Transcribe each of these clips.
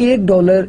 $1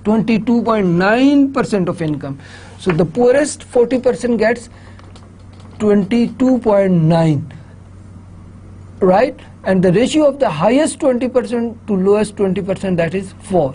22.9% of income. So the poorest 40% gets 22.9, right? And the ratio of the highest 20% to lowest 20%, that is 4.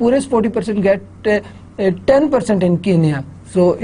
poorest 40% get 10% in Kenya. So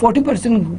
40%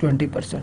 20%।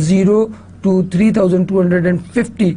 0 to 3250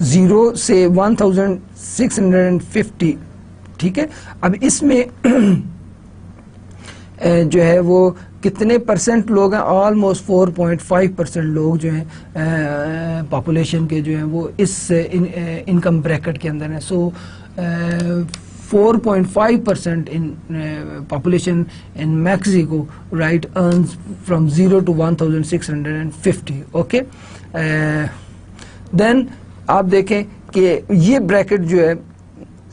0 سے 1650. ٹھیک ہے, اب اس میں جو ہے وہ کتنے پرسنٹ لوگ ہیں؟ آلموسٹ 4.5% لوگ جو ہیں پاپولیشن کے جو ہیں وہ اس انکم بریکٹ کے اندر ہیں. سو 4.5% in population in Mexico, right, earns from 0 to 1650. Okay, then آپ دیکھیں کہ یہ بریکٹ جو ہے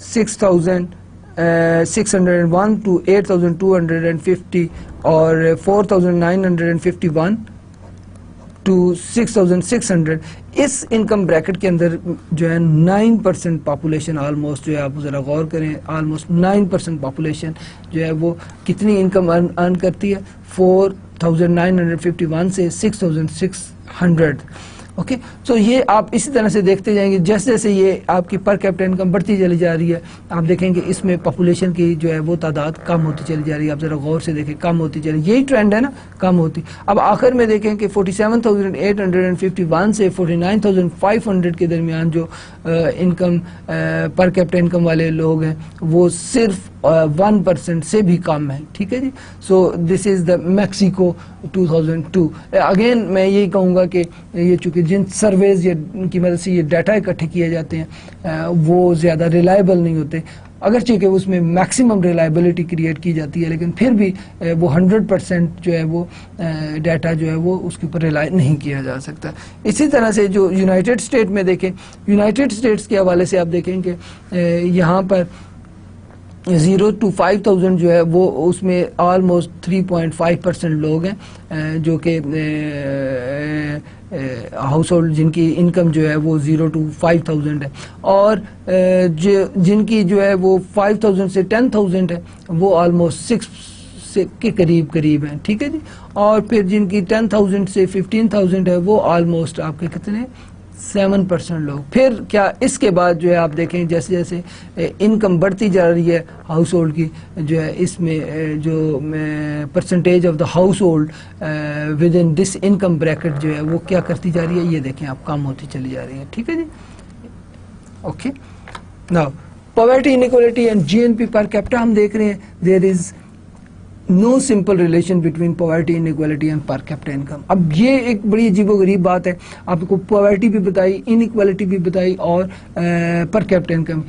6,601 to 8,250 اور 4,951 to 6,600. اس انکم بریکٹ کے اندر جو ہے 9% پاپولیشن آلموسٹ جو ہے, آپ ذرا غور کریں, آلموسٹ 9% پاپولیشن جو ہے وہ کتنی انکم ارن کرتی ہے؟ 4,951 سے 6,600. اوکے, سو یہ آپ اسی طرح سے دیکھتے جائیں گے جیسے جیسے یہ آپ کی پر کیپٹا انکم بڑھتی چلی جا رہی ہے, آپ دیکھیں گے اس میں پاپولیشن کی جو ہے وہ تعداد کم ہوتی چلی جا رہی ہے. آپ ذرا غور سے دیکھیں, کم ہوتی چلی, یہی ٹرینڈ ہے نا, کم ہوتی. اب آخر میں دیکھیں کہ 47,851 سے 49,500 کے درمیان جو انکم پر کیپٹا انکم والے لوگ ہیں وہ صرف 1% سے بھی کم ہے. ٹھیک ہے جی, سو this is the Mexico 2002. Again میں یہی کہوں گا کہ یہ چونکہ جن سرویز کی مدد سے یہ ڈیٹا اکٹھے کیے جاتے ہیں وہ زیادہ ریلائبل نہیں ہوتے, اگرچہ کہ اس میں میکسیمم ریلائبلٹی کریٹ کی جاتی ہے, لیکن پھر بھی وہ 100% جو ہے وہ ڈیٹا جو ہے وہ اس کے اوپر ریلائی نہیں کیا جا سکتا. اسی طرح سے جو یونائٹڈ اسٹیٹ میں دیکھیں, یونائٹڈ اسٹیٹس کے حوالے سے آپ دیکھیں کہ یہاں پر 0 to 5,000 جو ہے وہ اس میں آلموسٹ 3.5% لوگ ہیں جو کہ ہاؤس ہولڈ جن کی انکم جو ہے وہ 0 to 5,000 ہے, اور جن کی جو ہے وہ 5,000 سے 10,000 ہے وہ آلموسٹ 6 کے قریب ہیں. ٹھیک ہے جی, اور پھر جن کی 10,000 سے 15,000 ہے وہ آلموسٹ آپ کے کتنے 7% لوگ. پھر کیا اس کے بعد جو ہے آپ دیکھیں جیسے جیسے انکم بڑھتی جا رہی ہے ہاؤس ہولڈ کی, جو ہے اس میں جو percentage of the house hold with in this income bracket جو ہے وہ کیا کرتی جا رہی ہے, یہ دیکھیں آپ, کم ہوتی چلی جا رہی ہے. ٹھیک ہے جی, okay. Now poverty inequality and GNP per capita ہم دیکھ رہے ہیں. There is no simple relation between poverty inequality and per capita income. اب یہ ایک بڑی عجیب و غریب بات ہے, آپ کو پاورٹی بھی بتائی, انیکوالٹی بھی بتائی, اور پر کیپٹا انکم.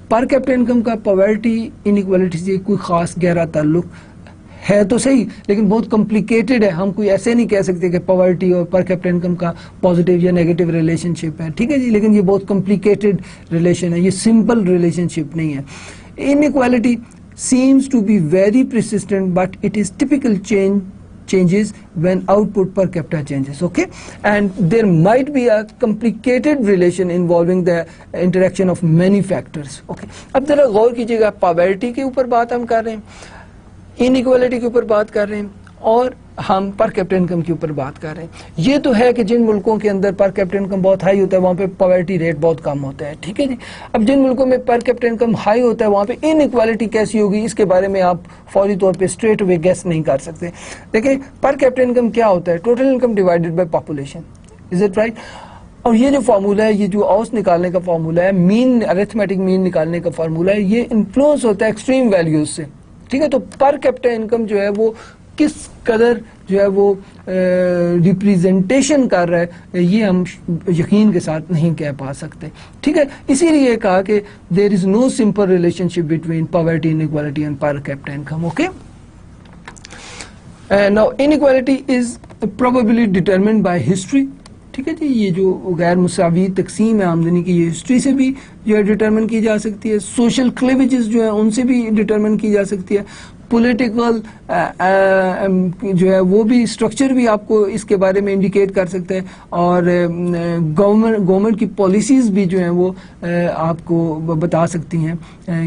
پر کیپٹا انکم کا پاورٹی انیکوالٹی سے کوئی خاص گہرا تعلق ہے تو صحیح, لیکن بہت کمپلیکیٹڈ ہے. ہم کوئی ایسے نہیں کہہ سکتے کہ پاورٹی اور پر کیپٹا انکم کا پازیٹیو یا نیگیٹو ریلیشن شپ ہے. ٹھیک ہے جی, لیکن یہ بہت کمپلیکیٹڈ ریلیشن ہے, یہ سمپل ریلیشن شپ نہیں ہے. Inequality seems to be very persistent, but it is typical changes when output per capita changes. Okay, and there might be a complicated relation involving the interaction of many factors. Okay, اب ذرا غور کیجیے گا, poverty کے اوپر بات ہم کر رہے ہیں, انیکوالٹی کے اوپر بات کر رہے ہیں, اور ہم پر کیپٹا انکم کے اوپر بات کر رہے ہیں. یہ تو ہے کہ جن ملکوں کے اندر پر کیپٹا انکم بہت ہائی ہوتا ہے وہاں پہ پاورٹی ریٹ بہت کم ہوتا ہے. ٹھیک ہے جی, اب جن ملکوں میں پر کیپٹا انکم ہائی ہوتا ہے وہاں پہ انیکوالٹی کیسی ہوگی اس کے بارے میں آپ فوری طور پہ اسٹریٹ اوے گیس نہیں کر سکتے. دیکھیں پر کیپٹا انکم کیا ہوتا ہے, total income divided by population. Is it right? اور یہ جو فارمولا ہے, یہ جو اوس نکالنے کا فارمولا ہے, مین ارتھمیٹک مین نکالنے کا فارمولا ہے, یہ انفلوئنس ہوتا ہے ایکسٹریم ویلیوز سے. ٹھیک ہے, تو پر کیپٹا انکم جو ہے وہ کس قدر جو ہے وہ ریپریزنٹیشن کر رہا ہے یہ ہم یقین کے ساتھ نہیں کہہ پا سکتے. ٹھیک ہے, اسی لیے کہا کہ there is no simple relationship between poverty inequality and per capita income. Okay, now inequality is probably determined by history. ٹھیک ہے جی, یہ جو غیر مساوی تقسیم ہے آمدنی کی یہ ہسٹری سے بھی جو ہے ڈیٹرمن کی جا سکتی ہے, سوشل کلیویجز جو ہے ان سے بھی ڈیٹرمن کی جا سکتی ہے, پولیٹیکل جو ہے وہ بھی اسٹرکچر بھی آپ کو اس کے بارے میں انڈیکیٹ کر سکتا ہے, اور گورنمنٹ کی پالیسیز بھی جو ہیں وہ آپ کو بتا سکتی ہیں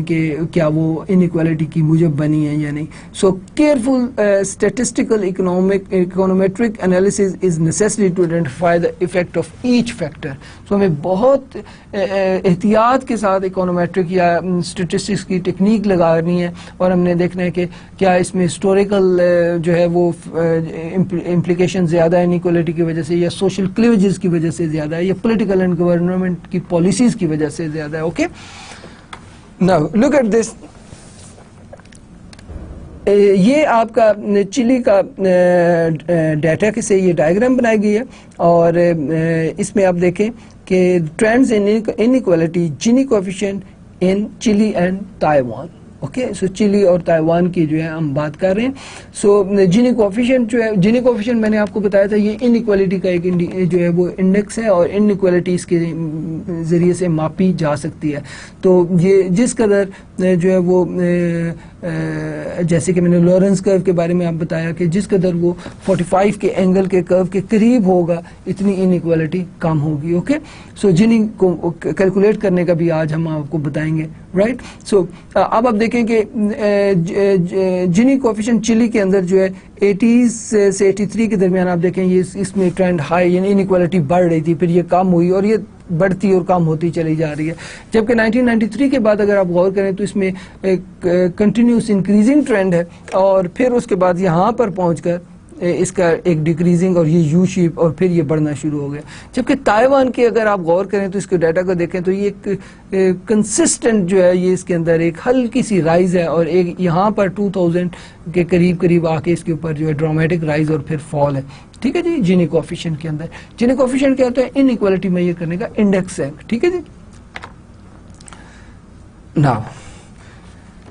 کہ کیا وہ انیکوالٹی کی موجب بنی ہیں یا نہیں. So careful statistical econometric analysis is necessary to identify the effect of each factor. So ہمیں بہت احتیاط کے ساتھ اکانومیٹرک یا اسٹیٹسٹکس کی ٹیکنیک لگانی ہے، اور ہم نے دیکھنا ہے کہ کیا اس میں ہسٹوریکل جو ہے وہ امپلیکیشن زیادہ ہے انیکوالٹی کی وجہ سے، یا سوشل کلیویجز کی وجہ سے زیادہ ہے، یا پولیٹیکل اینڈ گورنمنٹ کی پالیسیز کی وجہ سے زیادہ ہے. Okay, now look at this. یہ آپ کا چلی کا ڈیٹا کے سے یہ ڈائیگرام بنائی گئی ہے، اور اس میں آپ دیکھیں کہ trends in inequality genie coefficient ان چلی اینڈ تائیوان. اوکے، سو چلی اور تائیوان کی جو ہے ہم بات کر رہے ہیں. سو جینی کوفیشینٹ جو ہے، جینی کوفیشینٹ میں نے آپ کو بتایا تھا یہ انیکوالٹی کا ایک جو ہے وہ انڈیکس ہے، اور انیکوالٹیز کے ذریعے سے ماپی جا سکتی ہے. تو یہ جس قدر جو ہے وہ جیسے کہ میں نے لورنس کرو کے بارے میں آپ بتایا کہ جس قدر وہ 45 کے اینگل کے کرو کے قریب ہوگا اتنی انیکوالٹی کم ہوگی. اوکے، سو جنی کو کیلکولیٹ کرنے کا بھی آج ہم آپ کو بتائیں گے، رائٹ. سو اب آپ دیکھیں کہ جنی کوفیشنٹ چلی کے اندر جو ہے 80s سے 83 کے درمیان آپ دیکھیں یہ اس میں ٹرینڈ ہائی، یعنی انیکوالٹی بڑھ رہی تھی، پھر یہ کم ہوئی اور یہ بڑھتی اور کم ہوتی چلی جا رہی ہے. جبکہ 1993 کے بعد اگر آپ غور کریں تو اس میں ایک کنٹینیوس انکریزنگ ٹرینڈ ہے، اور پھر اس کے بعد یہاں پر پہنچ کر اس کا ایک ڈیکریزنگ اور یہ یو شیپ، اور پھر یہ بڑھنا شروع ہو گیا. جبکہ تائیوان کے اگر آپ غور کریں تو اس کے ڈیٹا کو دیکھیں تو یہ ایک کنسسٹنٹ جو ہے یہ اس کے اندر ایک ہلکی سی رائز ہے، اور ایک یہاں پر 2000 کے قریب آ کے اس کے اوپر جو ہے ڈرامیٹک رائز اور پھر فال ہے. ٹھیک ہے جی. جینی کوفیشنٹ کے اندر جینی کوفیشنٹ کیا ہوتا ہے؟ انیکوالٹی میئر کرنے کا انڈیکس ہے. ٹھیک ہے جی. Now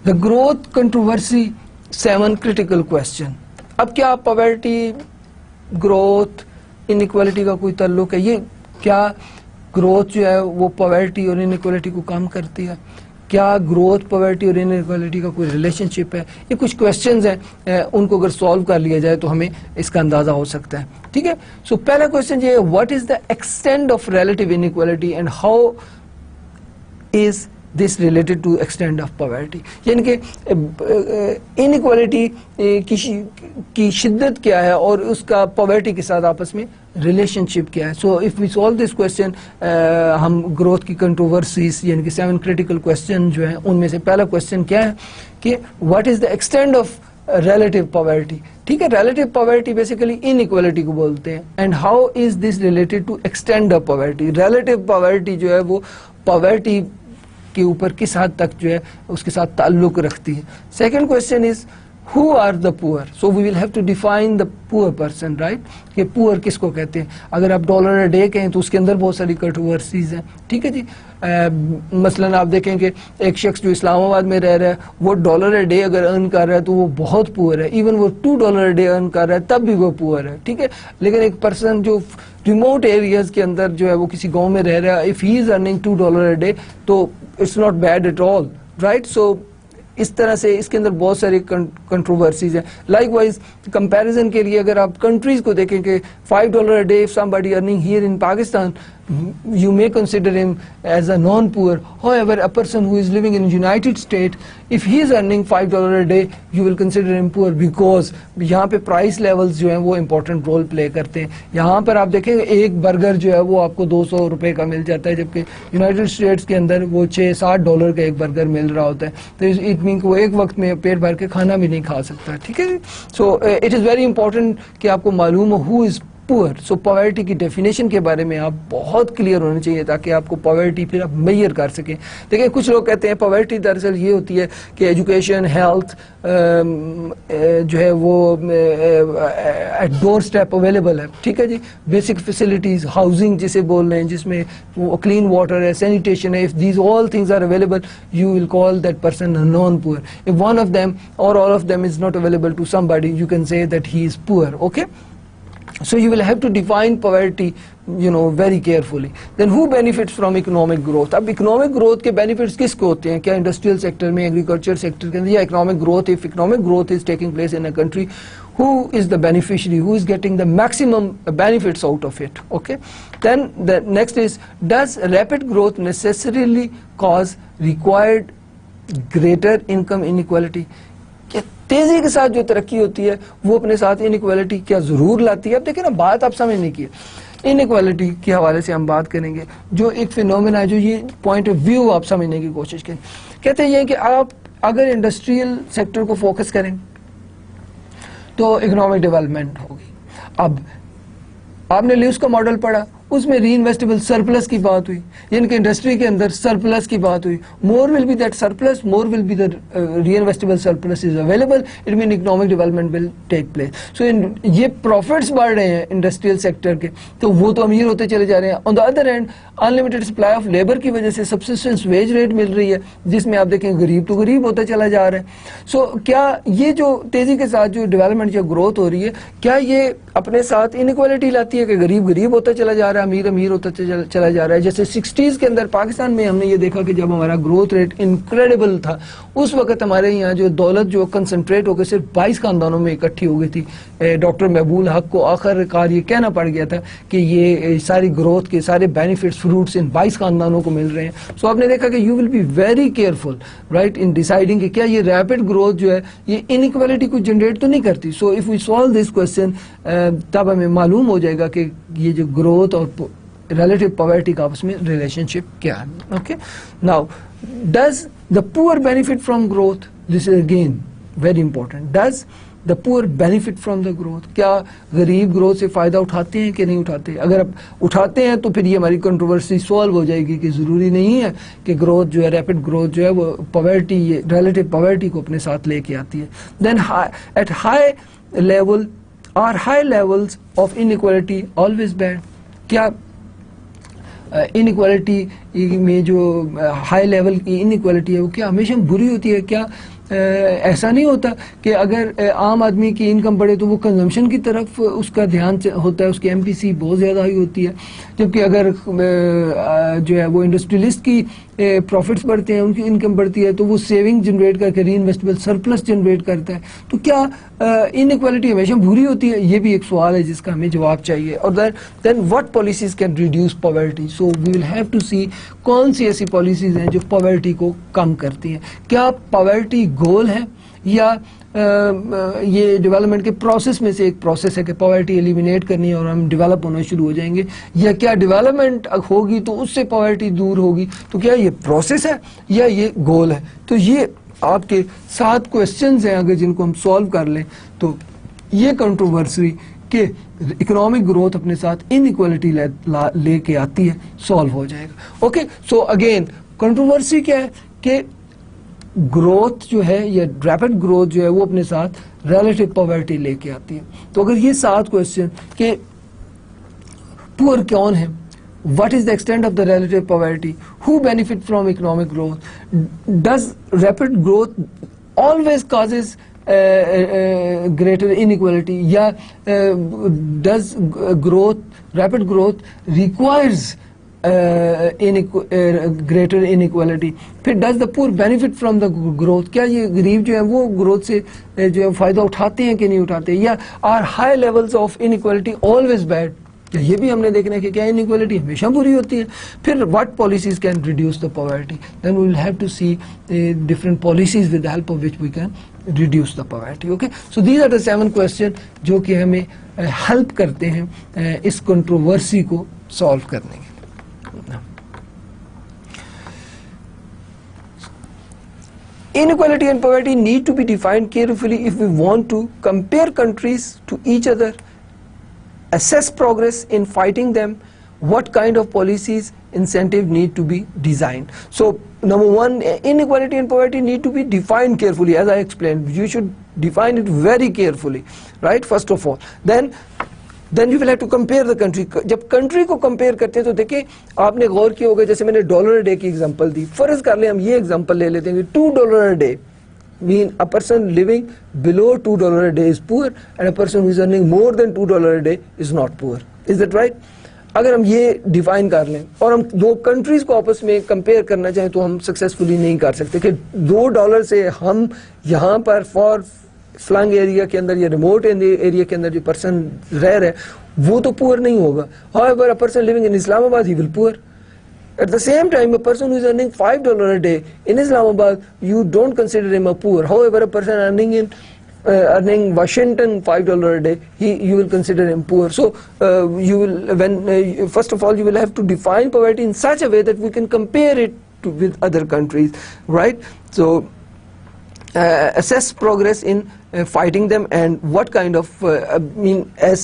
the growth controversy 7 critical question. اب کیا پاورٹی، گروتھ، انیکوالٹی کا کوئی تعلق ہے؟ یہ کیا گروتھ جو ہے وہ پاورٹی اور انیکوالٹی کو کم کرتی ہے؟ کیا گروتھ پاورٹی اور انیکوالٹی کا کوئی ریلیشن شپ ہے؟ یہ کچھ کوسچنز ہیں، ان کو اگر سالو کر لیا جائے تو ہمیں اس کا اندازہ ہو سکتا ہے. ٹھیک ہے. سو پہلا کوسچن یہ ہے، what is the extent of relative inequality and how is this related to extent of poverty. یعنی کہ انیکوالٹی کی شدت کیا ہے اور اس کا پاورٹی کے ساتھ آپس میں ریلیشن شپ کیا ہے. So if we solve this question, ہم گروتھ کی کنٹروورسیز یعنی کہ 7 کریٹیکل کوسچن جو ہیں ان میں سے پہلا کوسچن کیا ہے کہ what is the extent of relative poverty. ٹھیک ہے. ریلیٹیو پاورٹی بیسیکلی انیکوالٹی کو بولتے ہیں. And how is this related to extent of poverty. Relative poverty جو ہے وہ پاورٹی کے اوپر کس حد تک جو ہے اس کے ساتھ تعلق رکھتی ہے. Second question is who are the poor. So we will have to define the poor person, right? کہ poor کس کو کہتے ہیں. اگر آپ ڈالر اے ڈے کہیں تو اس کے اندر بہت ساری کنٹروورسیز ہیں. ٹھیک ہے جی. مثلاً آپ دیکھیں کہ ایک شخص جو اسلام آباد میں رہ رہا ہے وہ ڈالر اے ڈے اگر ارن کر رہا ہے تو وہ بہت پور ہے. ایون وہ $2 اے ڈے ارن کر رہا ہے تب بھی وہ پور ہے. ٹھیک ہے. لیکن ایک پرسن جو ریموٹ ایریاز کے اندر جو ہے وہ کسی گاؤں میں رہ رہا ہے، if he is earning $2 a day تو it's not bad at all, right? So اس طرح سے اس کے اندر بہت ساری کنٹروورسیز ہیں. لائک وائز کمپیریزن کے لیے اگر آپ کنٹریز کو دیکھیں کہ $5 a day if somebody earning here in Pakistan, you may consider him as a non-poor. However, a person who is living in United States, if he is earning $5 a day, you will consider him poor because یہاں پہ price levels جو ہیں وہ important role play کرتے ہیں. یہاں پر آپ دیکھیں ایک برگر جو ہے وہ آپ کو $200 کا مل جاتا ہے، جبکہ یونائٹڈ اسٹیٹس کے اندر وہ $60 کا ایک برگر مل رہا ہوتا ہے. تو اٹ مین کہ وہ ایک وقت میں پیٹ بھر کے کھانا بھی نہیں کھا سکتا. ٹھیک ہے. So it is very important کہ آپ کو معلوم ہو who is poor. So poverty کی ڈیفینیشن کے بارے میں آپ بہت کلیئر ہونا چاہیے تاکہ آپ کو پاورٹی پھر آپ میئر کر سکیں. دیکھیں کچھ لوگ کہتے ہیں پاورٹی دراصل یہ ہوتی ہے کہ ایجوکیشن، ہیلتھ جو ہے وہ ایٹ ڈور اسٹیپ اویلیبل ہے. ٹھیک ہے جی. بیسک فیسلٹیز، ہاؤسنگ جسے بول رہے ہیں جس میں کلین واٹر ہے، سینیٹیشن ہے. If these all things are available you will call that person non poor. If one of them اور all of them is not available to somebody you can say that he is poor. Okay. So you will have to define poverty, very carefully. Then who benefits from economic growth? اب economic growth کے benefits کس کو ہوتے ہیں؟ کیا industrial sector میں، agriculture sector کے اندر، یا economic growth؟ If economic growth is taking place in a country, who is the beneficiary? Who is getting the maximum benefits out of it? Okay. Then the next is, does rapid growth necessarily cause required greater income inequality? تیزی کے ساتھ جو ترقی ہوتی ہے وہ اپنے ساتھ انیکوالٹی کیا ضرور لاتی ہے؟ اب دیکھیں نا، بات آپ سمجھنے کی ہے انیکوالٹی کے حوالے سے ہم بات کریں گے, جو ایک فینومینا ہے, جو یہ پوائنٹ آف ویو آپ سمجھنے کی کوشش کریں. کہتے ہیں یہ کہ آپ اگر انڈسٹریل سیکٹر کو فوکس کریں تو اکنامک ڈیولپمنٹ ہوگی. اب آپ نے لیوس کا ماڈل پڑھا, اس میں ری انویسٹیبل سرپلس کی بات ہوئی, یعنی کہ انڈسٹری کے اندر سرپلس کی بات ہوئی. More will be that surplus, more will be that reinvestible surplus is available, it mean economic development will take place. So یہ پروفٹس بڑھ رہے ہیں انڈسٹریل سیکٹر کے, تو وہ تو امیر ہوتے چلے جا رہے ہیں. On the other hand unlimited supply of labour کی وجہ سے سبسسٹنس ویج ریٹ مل رہی ہے, جس میں آپ دیکھیں غریب تو غریب ہوتا چلا جا رہا ہے. سو کیا یہ جو تیزی کے ساتھ جو ڈیولپمنٹ یا گروتھ ہو رہی ہے, کیا یہ اپنے ساتھ انیکوالٹی لاتی ہے کہ غریب غریب ہوتا چلا جا رہا ہے, امیر امیر ہوتا چلا جا رہا ہے؟ جیسے 60s کے اندر پاکستان میں ہم نے یہ دیکھا کہ جب ہمارا گروتھ ریٹ انکریڈیبل تھا, اس وقت ہمارے یہاں جو دولت جو کنسنٹریٹ ہو کے صرف 22 خاندانوں میں اکٹھی ہو گئی تھی. ڈاکٹر محبوب حق کو آخر کار یہ کہنا پڑ گیا تھا کہ یہ ساری گروتھ کے سارے بینیفٹس فروٹس ان 22 خاندانوں کو مل رہے ہیں. سو آپ نے دیکھا کہ you will be very careful right in deciding کہ کیا یہ ریپڈ گروتھ جو ہے یہ انیکوالٹی کو جنریٹ تو نہیں کرتی. So if we solve this question, تب ہمیں معلوم ہو جائے گا کہ یہ جو گروتھ اور ریلیٹو پاورٹی کا آپس میں ریلیشن شپ کیا ہے. اوکے, ناؤ ڈز دا پور benefit from growth, this is again very important. Does the پور بینیفٹ فرام دا گروتھ, کیا غریب گروتھ سے فائدہ اٹھاتے ہیں کہ نہیں اٹھاتے؟ اگر آپ اٹھاتے ہیں تو پھر یہ ہماری کنٹروورسی سالو ہو جائے گی کہ ضروری نہیں ہے کہ گروتھ جو ہے ریپڈ گروتھ جو ہے وہ پاورٹی ریلیٹو پاورٹی کو اپنے ساتھ لے کے آتی ہے. Then at high level are high levels of inequality always bad, کیا انیکوالٹی میں جو ہائی لیول کی انیکوالٹی ہے وہ کیا ہمیشہ بری ہوتی ہے؟ کیا ایسا نہیں ہوتا کہ اگر عام آدمی کی انکم بڑھے تو وہ کنزمپشن کی طرف اس کا دھیان ہوتا ہے, اس کی MPC بہت زیادہ ہی ہوتی ہے, جبکہ اگر جو ہے وہ انڈسٹریلسٹ کی پروفٹس بڑھتے ہیں, ان کی انکم بڑھتی ہے, تو وہ سیونگ جنریٹ کر کے ری انویسٹیبل سرپلس جنریٹ کرتا ہے. تو کیا انیکوالٹی ہمیشہ بری ہوتی ہے؟ یہ بھی ایک سوال ہے جس کا ہمیں جواب چاہیے. اور then what policies can reduce poverty. So we will have to see کون سی ایسی پالیسیز ہیں جو پاورٹی کو کم کرتی ہیں. کیا پاورٹی گول ہے یا یہ ڈیولپمنٹ کے پروسیس میں سے ایک پروسیس ہے کہ پاورٹی ایلیمینیٹ کرنی ہے اور ہم ڈیولپ ہونا شروع ہو جائیں گے, یا کیا ڈیولپمنٹ ہوگی تو اس سے پاورٹی دور ہوگی؟ تو کیا یہ پروسیس ہے یا یہ گول ہے؟ تو یہ آپ کے 7 کوسچنز ہیں, اگر جن کو ہم سالو کر لیں تو یہ کنٹروورسی کہ اکنامک گروتھ اپنے ساتھ انیکوالٹی لے کے آتی ہے سالو ہو جائے گا. اوکے, سو اگین کنٹروورسی کیا ہے کہ گروتھ جو ہے یا ریپڈ گروتھ جو ہے وہ اپنے ساتھ ریلیٹو پاورٹی لے کے آتی ہے. تو اگر یہ 7 کوسچن کہ پور کون ہے, what is the extent of the relative poverty, who benefit from economic growth, does rapid growth always causes greater inequality, یا does rapid growth requires greater inequality. پھر does the poor benefit from the growth, کیا یہ غریب جو ہیں وہ growth سے جو ہے فائدہ اٹھاتے ہیں کہ نہیں اٹھاتے, یا are high levels of inequality always bad, یہ بھی ہم نے دیکھنا ہے کہ کیا انیکوالٹی ہمیشہ بری ہوتی ہے. پھر what policies can reduce the poverty, then we will have to see different policies with the help of which we can reduce the poverty. Okay, so these are the 7 questions جو کہ ہمیں help کرتے ہیں اس controversy کو solve کرنے کے. Inequality and poverty need to be defined carefully if we want to compare countries to each other, assess progress in fighting them, what kind of policies, incentive need to be designed. So number 1, inequality and poverty need to be defined carefully, as I explained. You should define it very carefully, right, first of all. Then you will have to compare the country. جب country کو compare کرتے ہیں تو دیکھیں آپ نے غور کیا ہوگا, جیسے میں نے ڈالر ڈے کی ایگزامپل دی, فرض کر لیں ہم یہ ایگزامپل لے لیتے ہیں کہ $2 a day mean a person living below $2 a day is poor and a person who is earning more than $2 a day is not poor. Is that right? اگر ہم یہ ڈیفائن کر لیں اور ہم 2 کنٹریز کو آپس میں کمپیئر کرنا چاہیں تو ہم سکسیسفلی نہیں کر سکتے کہ $2 سے ہم یہاں پر فار فلنگ ایریا کے اندر یا ریموٹ ایریا کے اندر جو پرسن رہ رہا ہے وہ تو پور نہیں ہوگا. However, a person living in Islamabad, he will poor. At the same time, a person who is earning $5 a day in Islamabad, you don't consider him a poor. However, a person earning in earning Washington $5 a day, you will consider him poor. So you will, first of all, you will have to define poverty in such a way that we can compare it with other countries, right? So assess progress in fighting them and what kind of as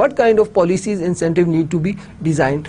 what kind of policies incentive need to be designed.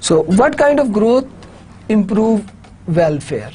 So what kind of growth improve welfare?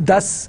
10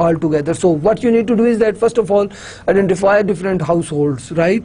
altogether. So what you need to do is that first of all identify different households, right.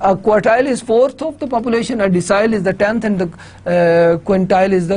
a quartile is 4th of the population, a decile is the 10th and the quintile is the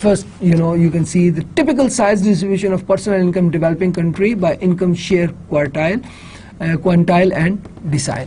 first, you can see the typical size distribution of personal income developing country by income share quintile and decile.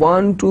1 2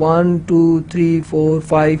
1 2 3 4 5,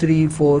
3 4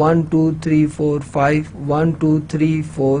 1 2 3 4 5, 1 2 3 4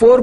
4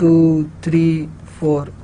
2 3 4,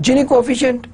Gini coefficient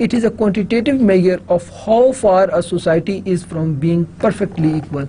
It is a quantitative measure of how far a society is from being perfectly equal.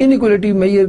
inequality measure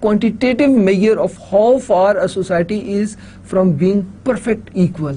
quantitative measure of how far a society is from being perfect equal.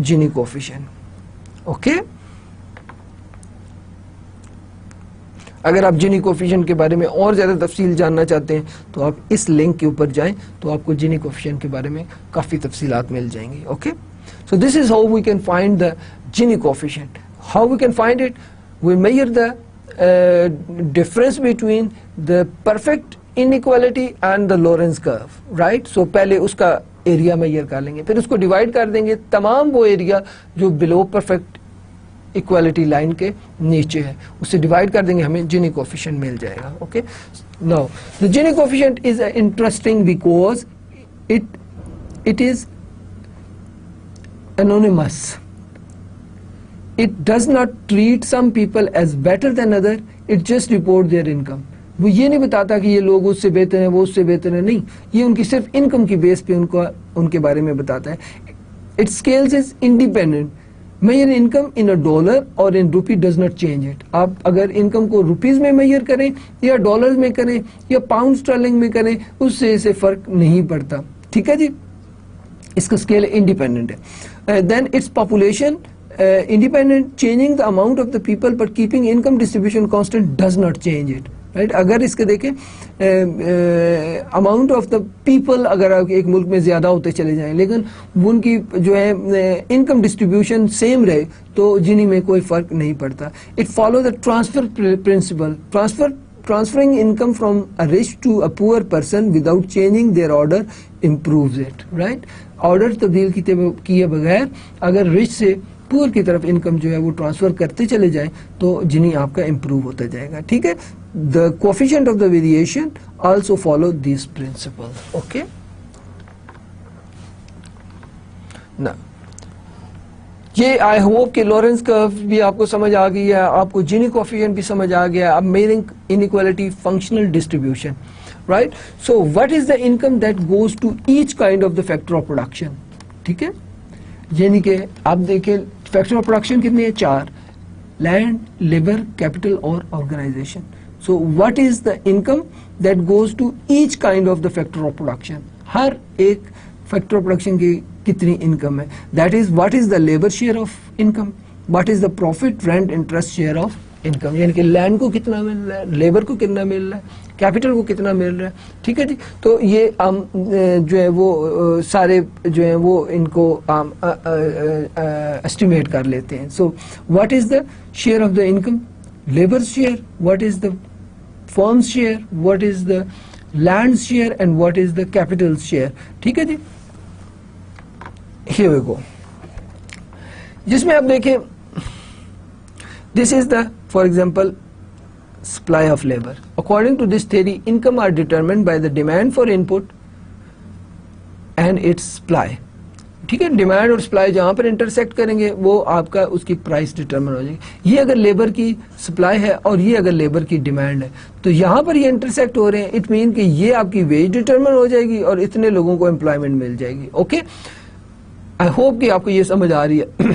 Gini coefficient, okay. اگر آپ جینی coefficient کے بارے میں اور زیادہ تفصیل جاننا چاہتے ہیں تو آپ اس لنک کے اوپر جائیں تو آپ کو جینی کوفیشنٹ کے بارے میں کافی تفصیلات مل جائیں گی. Okay, so this is how we can find the Gini coefficient. How we can find it, we measure the difference between the perfect inequality and the Lorentz curve, right? So پہلے اس کا area mayor کر لیں گے, پھر اس کو divide کر دیں گے تمام وہ ایریا جو بلو پرفیکٹ اکوالٹی لائن کے نیچے ہے, اس سے ڈیوائڈ کر دیں گے, ہمیں جینی کوفیشنٹ مل جائے گا. Okay, now the Gini coefficient is interesting because it is anonymous. It does not treat some people as better than other, it just report their income. وہ یہ نہیں بتاتا کہ یہ لوگ اس سے بہتر ہیں, وہ اس سے بہتر ہیں, نہیں, یہ ان کی صرف انکم کی بیس پہ ان کے بارے میں بتاتا ہے. It scales is independent. Measure income in a dollar or in rupee does not change it. آپ اگر انکم کو روپیز میں میئر کریں یا ڈالرز میں کریں یا پاؤنڈ اسٹرلنگ میں کریں, اس سے فرق نہیں پڑتا. ٹھیک ہے جی, اس کا اسکیل انڈیپینڈنٹ ہے. Then its population independent, changing the amount of the people but keeping income distribution constant does not change it, right? اگر اس کے دیکھیں amount of the people اگر ایک ملک میں زیادہ ہوتے چلے جائیں لیکن ان کی جو ہے income distribution same رہے تو جنی میں کوئی فرق نہیں پڑتا. It follows the transfer principle, transferring income from a rich to a poor person without changing their order improves it, right? Order تبدیل کیے بغیر اگر رچ سے پور کی طرف انکم جو ہے وہ ٹرانسفر کرتے چلے جائیں تو جنی آپ کا امپروو ہوتا جائے گا. ٹھیک ہے, the coefficient of the variation also follow this principle. Okay, نا یہ آئی ہوپ کہ لورنس کرو بھی آپ کو سمجھ آ گئی ہے, آپ کو جینی کوفیشنٹ بھی سمجھ آ گیا. اب measuring inequality functional distribution, right? So what is the income that goes to each kind of the factor of production? ٹھیک ہے, یعنی کہ آپ دیکھیں فیکٹر آف پروڈکشن کتنے ہیں, 4, لینڈ, لیبر, کیپٹل اور organisation. So what is the income that goes to each kind of the factor of production, ہر ایک فیکٹر آف پروڈکشن کی کتنی انکم ہے. That is what is the labour share of income, what is the profit, rent, interest share of income, یعنی کہ land کو کتنا مل رہا ہے, لیبر کو کتنا مل رہا ہے, کیپٹل کو کتنا مل رہا ہے. ٹھیک ہے جی, تو یہ ہم جو ہے وہ سارے جو ہیں وہ ان کو اسٹیمیٹ کر لیتے ہیں. So what is the share of the income, labour share, what is the firm share, what is the land share and what is the capital share. ٹھیک ہے جی, ہیئر وی گو, جس میں آپ دیکھیں this is the, for example, supply of labor. According to this theory, income are determined by the demand for input and its supply. ٹھیک ہے, demand اور supply جہاں پر انٹرسیکٹ کریں گے وہ آپ کا اس کی پرائس ڈیٹرمن ہو جائے گی. یہ اگر لیبر کی سپلائی ہے اور یہ اگر لیبر کی ڈیمانڈ ہے تو یہاں پر یہ انٹرسیکٹ ہو رہے ہیں, اٹ مین کہ یہ آپ کی ویج ڈیٹرمن ہو جائے گی اور اتنے لوگوں کو امپلائمنٹ مل جائے گی. اوکے, آئی ہوپ کہ آپ کو یہ سمجھ آ رہی ہے.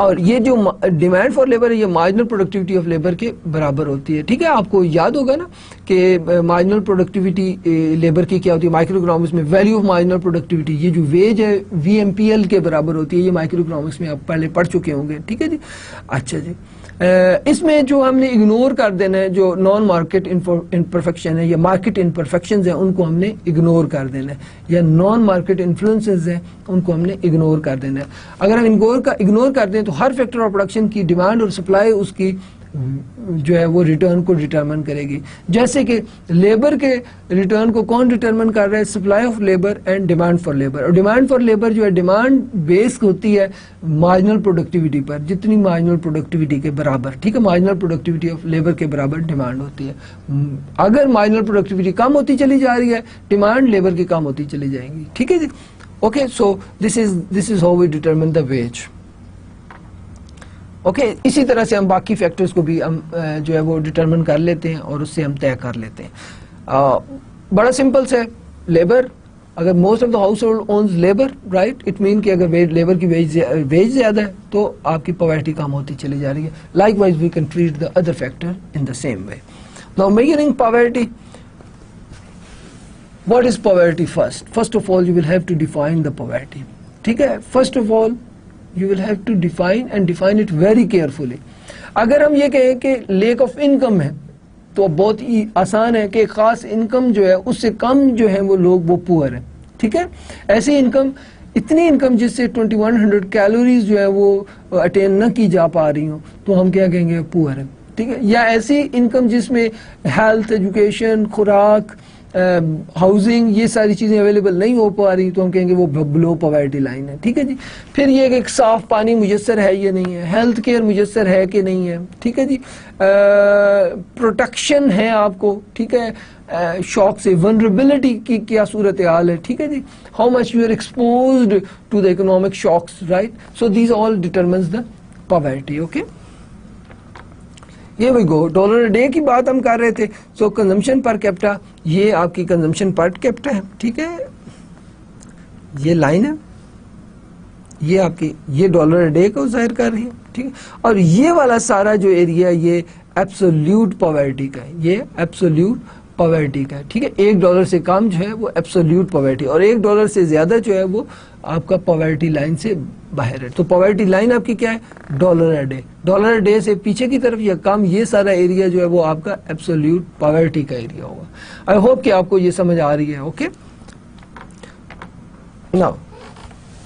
اور یہ جو ڈیمانڈ فار لیبر ہے یہ مارجنل پروڈکٹیوٹی آف لیبر کے برابر ہوتی ہے. ٹھیک ہے, آپ کو یاد ہوگا نا کہ مارجنل پروڈکٹیوٹی لیبر کی کیا ہوتی ہے مائکرو اکنامکس میں, ویلیو آف مارجنل پروڈکٹیوٹی, یہ جو ویج ہے وی ایم پی ایل کے برابر ہوتی ہے. یہ مائکرو اکنامکس میں آپ پہلے پڑھ چکے ہوں گے. ٹھیک ہے جی, اچھا جی, اس میں جو ہم نے اگنور کر دینا ہے جو نان مارکیٹ امپرفیکشن ہے یا مارکیٹ امپرفیکشنز ہیں ان کو ہم نے اگنور کر دینا ہے, یا نان مارکیٹ انفلوئنسز ہیں ان کو ہم نے اگنور کر دینا ہے. اگر ہم اگنور کر دیں تو ہر فیکٹر آف پروڈکشن کی ڈیمانڈ اور سپلائی اس کی جو ہے وہ ریٹرن کو ڈیٹرمن کرے گی. جیسے کہ لیبر کے ریٹرن کو کون ڈیٹرمن کر رہا ہے, supply of labour and demand for labour. اور ڈیمانڈ فار لیبر جو ہے ڈیمانڈ بیس ہوتی ہے مارجنل پروڈکٹیوٹی پر, جتنی مارجنل پروڈکٹیوٹی کے برابر. ٹھیک ہے, مارجنل پروڈکٹیوٹی آف لیبر کے برابر ڈیمانڈ ہوتی ہے. اگر مارجنل پروڈکٹیوٹی کم ہوتی چلی جا رہی ہے ڈیمانڈ لیبر کی کم ہوتی چلی جائے گی. ٹھیک ہے جی, okay, so this is how we determine the wage. Okay, اسی طرح سے ہم باقی فیکٹرز کو بھی ہم جو ہے وہ ڈٹرمن کر لیتے ہیں اور اس سے ہم طے کر لیتے ہیں. بڑا سمپل سے, لیبر, اگر most of the house hold one's labour, right, it mean کہ اگر لیبر کی ویج زیادہ ہے تو آپ کی پاورٹی کم ہوتی چلی جا رہی ہے. Likewise we can treat the other factor in the same way. Now measuring poverty, what is poverty first of all you will have to define the poverty. ٹھیک ہے, first of all You will have to define it very carefully. اگر ہم یہ کہیں کہ lack of income ہے تو بہت ہی آسان ہے کہ خاص انکم جو ہے اس سے کم جو ہے وہ لوگ وہ پور ہیں. ٹھیک ہے, ایسی انکم, اتنی انکم جس سے 2100 کیلوریز جو ہے وہ اٹین نہ کی جا پا رہی ہوں تو ہم کیا کہیں گے, پور ہے. ٹھیک ہے, یا ایسی انکم جس میں ہیلتھ, ایجوکیشن, خوراک, ہاؤزنگ, یہ ساری چیزیں اویلیبل نہیں ہو پا رہی تو ہم کہیں گے وہ بلو پاورٹی لائن ہے. ٹھیک ہے جی. پھر یہ کہ ایک صاف پانی میسر ہے یا نہیں ہے, ہیلتھ کیئر میسر ہے کہ نہیں ہے. ٹھیک ہے جی. پروٹیکشن ہے آپ کو. ٹھیک ہے, شاک سے, ونربلٹی کی کیا صورتحال ہے. ٹھیک ہے جی. How much you are exposed to the economic shocks, right. So these all determines the poverty. Okay, Here we go. Dollar day کی بات ہم کر رہے تھے. سو کنزمپشن پر کیپٹا, یہ آپ کی کنزمپشن پر کیپٹا ہے. ٹھیک ہے, یہ لائن ہے, یہ آپ کی یہ ڈالر ڈے کو ظاہر کر رہی ہے. ٹھیک ہے, اور یہ والا سارا جو ایریا یہ ایبسولوٹ پاورٹی کا ہے, یہ ایبسولوٹ پاورٹی کا ہے. ٹھیک ہے, $1 سے کم جو ہے وہ ایبسولوٹ پاورٹی, اور $1 سے زیادہ جو ہے وہ آپ کا پاورٹی لائن سے باہر ہے. تو پاورٹی لائن آپ کی کیا ہے, ڈالر ڈے. ڈالر ڈے سے پیچھے کی طرف یا کم, یہ سارا ایریا جو ہے وہ آپ کا ایبسولوٹ پاورٹی کا ایریا ہوگا. آئی ہوپ کہ آپ کو یہ سمجھ آ رہی ہے. Okay, now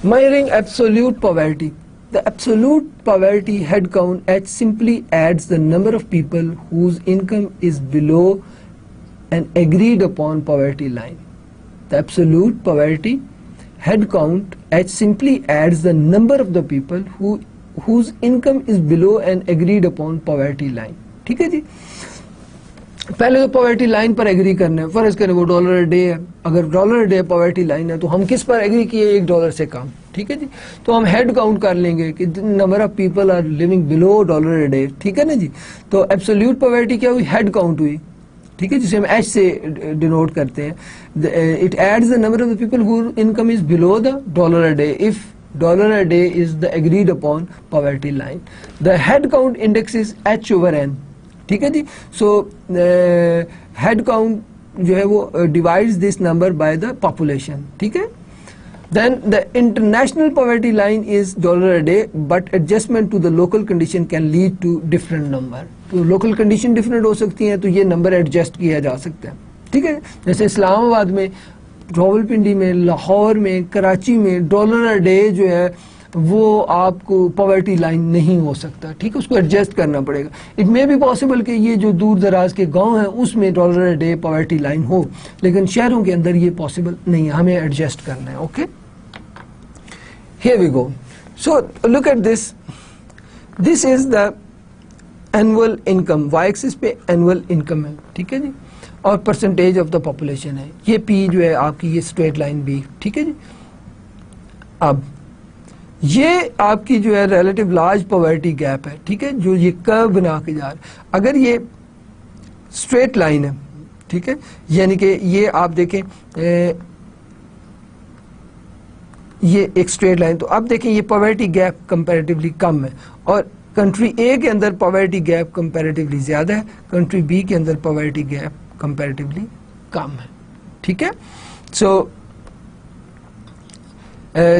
measuring absolute poverty. The absolute poverty head count H simply adds the number of people whose income is below an agreed upon poverty line. The absolute poverty head count H simply adds the number of the people whose income is below an agreed upon poverty line. ٹھیک ہے جی. پہلے تو poverty line پر agri کرنا ہے. فرض کریں وہ dollar day ہے, اگر ڈالر ڈے پاورٹی لائن ہے تو ہم کس پر ایگری کیے, $1 سے کم. ٹھیک ہے جی. تو ہم ہیڈ کاؤنٹ کر لیں گے کہ number of people are living below dollar day. ٹھیک ہے نا جی. تو ایبسولوٹ پاورٹی کیا ہوئی, ہیڈ کاؤنٹ ہوئی. ٹھیک ہے, جسے ہم ایچ سے ڈینوٹ کرتے ہیں. It adds the number of the people who income is below the dollar day if dollar day is the agreed upon poverty line. The head count index is H/N. ٹھیک ہے جی. سو head count جو ہے وہ divides this number by the population. ٹھیک ہے. Then the international poverty line is dollar day, but adjustment to the local condition can lead to different number. تو local condition different ہو سکتی ہیں تو یہ نمبر ایڈجسٹ کیا جا سکتا ہے. ٹھیک ہے, جیسے اسلام آباد میں, راولپنڈی میں, لاہور میں, کراچی میں ڈالر ڈے جو ہے وہ آپ کو پاورٹی لائن نہیں ہو سکتا. ٹھیک ہے, اس کو ایڈجسٹ کرنا پڑے گا. اٹ مے بی پاسبل کہ یہ جو دور دراز کے گاؤں ہیں اس میں ڈالر ڈے پاورٹی لائن ہو, لیکن شہروں کے اندر یہ پاسبل نہیں ہے, ہمیں ایڈجسٹ کرنا ہے. Okay, here we go. So look at this. This is the annual income. Y axis پہ annual income ہے. ٹھیک ہے جی, اور percentage of the population ہے. یہ P جو ہے آپ کی یہ straight line B. ٹھیک ہے جی. اب یہ آپ کی جو ہے ریلیٹیو لارج پاورٹی گیپ ہے. ٹھیک ہے, جو یہ کرو بنا کے جا رہا ہے. اگر یہ اسٹریٹ لائن ہے, ٹھیک ہے, یعنی کہ یہ آپ دیکھیں یہ ایک اسٹریٹ لائن, تو اب دیکھیں یہ پاورٹی گیپ کمپیریٹیولی کم ہے, اور کنٹری اے کے اندر پاورٹی گیپ کمپیریٹیولی زیادہ ہے, کنٹری بی کے اندر پاورٹی گیپ کمپیریٹیولی کم ہے. ٹھیک ہے. سو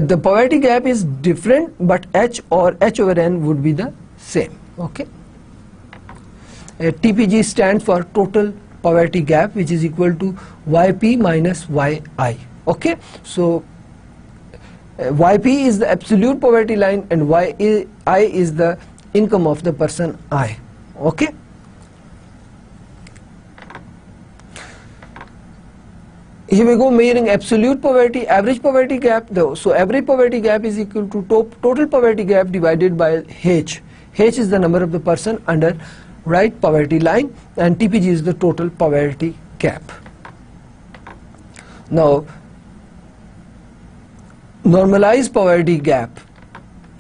the poverty gap is different, but H or H/N would be the same. Okay. TPG stands for total poverty gap, which is equal to YP minus YI. Okay. So YP is the absolute poverty line and YI is the income of the person I. Okay. Here we go, measuring absolute poverty, average poverty gap. So average poverty gap is equal to total poverty gap divided by H. H is the number of the person under right poverty line, and TPG is the total poverty gap. Now normalized poverty gap.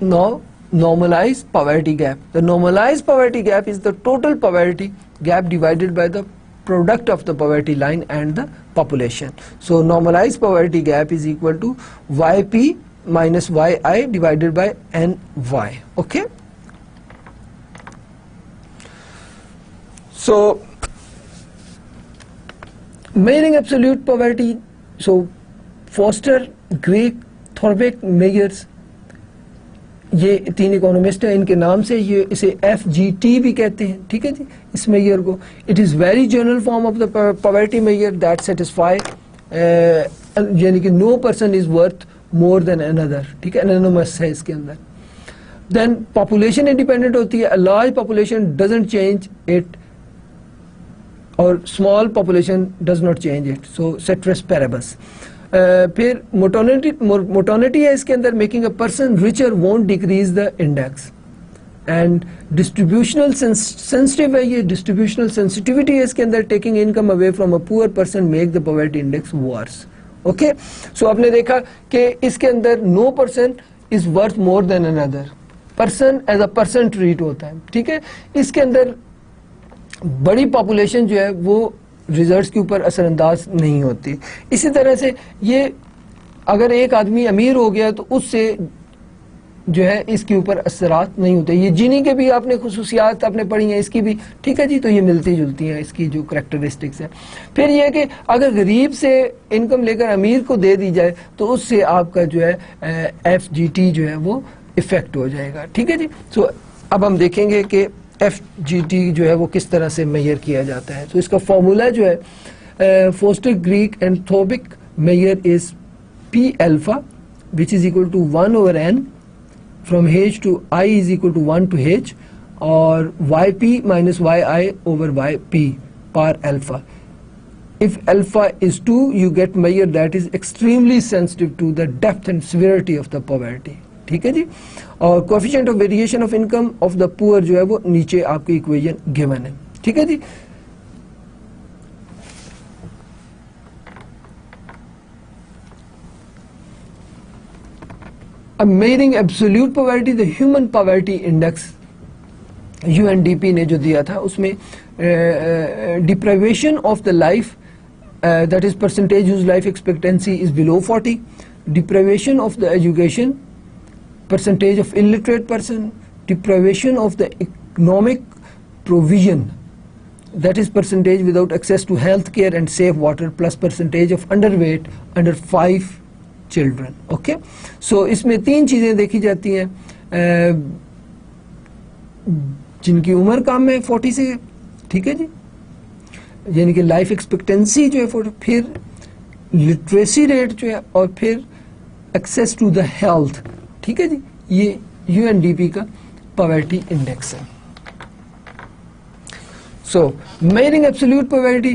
Now normalized poverty gap. The normalized poverty gap is the total poverty gap divided by the product of the poverty line and the population. So normalized poverty gap is equal to YP minus YI divided by NY. Okay. So measuring absolute poverty, so Foster, Gray, Thorbeck measures یہ 3 economist ہیں، ان کے نام سے یہ اسے FGT بھی کہتے ہیں، ٹھیک ہے جی اس میئر کو. It is very general form of the poverty measure that satisfy یعنی کہ نو پرسن از ورتھ مور دین اندر، ٹھیک ہے، انونیمس ہے اس کے اندر. دین پاپولیشن انڈیپینڈنٹ ہوتی ہے، large population doesn't change it اور small population does not change it, so ceteris paribus. پھر موٹانٹی ہے اس کے اندر، making a person richer won't decrease the index. And distributional sensitive ہے یہ، ڈسٹریبیوشنل سینسٹیوٹی ہے اس کے اندر، taking income away from a poor person make the poverty index worse. Okay, so آپ نے دیکھا کہ اس کے اندر نو پرسن از ورتھ مور دین اندر، person as a person treat ہوتا ہے، ٹھیک ہے. اس کے اندر بڑی پاپولیشن جو ہے وہ ریزلٹس کے اوپر اثر انداز نہیں ہوتی. اسی طرح سے یہ اگر ایک آدمی امیر ہو گیا تو اس سے جو ہے اس کے اوپر اثرات نہیں ہوتے. یہ جینی کے بھی آپ نے خصوصیات آپ نے پڑھی ہیں اس کی بھی، ٹھیک ہے جی، تو یہ ملتی جلتی ہیں اس کی جو کریکٹرسٹکس ہیں. پھر یہ کہ اگر غریب سے انکم لے کر امیر کو دے دی جائے تو اس سے آپ کا جو ہے FGT جو ہے وہ افیکٹ ہو جائے گا، ٹھیک ہے جی. سو اب ہم دیکھیں گے کہ FGT جو ہے وہ کس طرح سے میئر کیا جاتا ہے. تو اس کا فارمولا جو ہے Foster Greer and Thorbecke measure is P alpha which is equal to 1 over n from H to I is equal to 1 to H, or YP minus YI over YP per alpha. If alpha is 2, you get measure that is extremely sensitive to the depth and severity of the poverty. ٹھیک ہے جی. اور coefficient of variation of income of the پور جو ہے وہ نیچے آپ کی اکویژن گیون ہے، ٹھیک ہے جی. اب میئرنگ absolute poverty, the human poverty index UNDP نے جو دیا تھا اس میں deprivation of the life that is percentage whose life expectancy is below 40, deprivation of the education, percentage of illiterate person, deprivation of the economic provision, that is percentage without access to health care and safe water, plus percentage of underweight under 5 children. Okay, so اس میں 3 چیزیں دیکھی جاتی ہیں جن کی عمر کم ہے 40 سے، ٹھیک ہے جی، یعنی کہ لائف ایکسپیکٹینسی جو ہے 40، پھر لٹریسی ریٹ جو ہے، اور پھر ایکسیس ٹو دا ہیلتھ، ٹھیک ہے جی. یہ UNDP کا پاورٹی انڈیکس ہے. So measuring absolute poverty,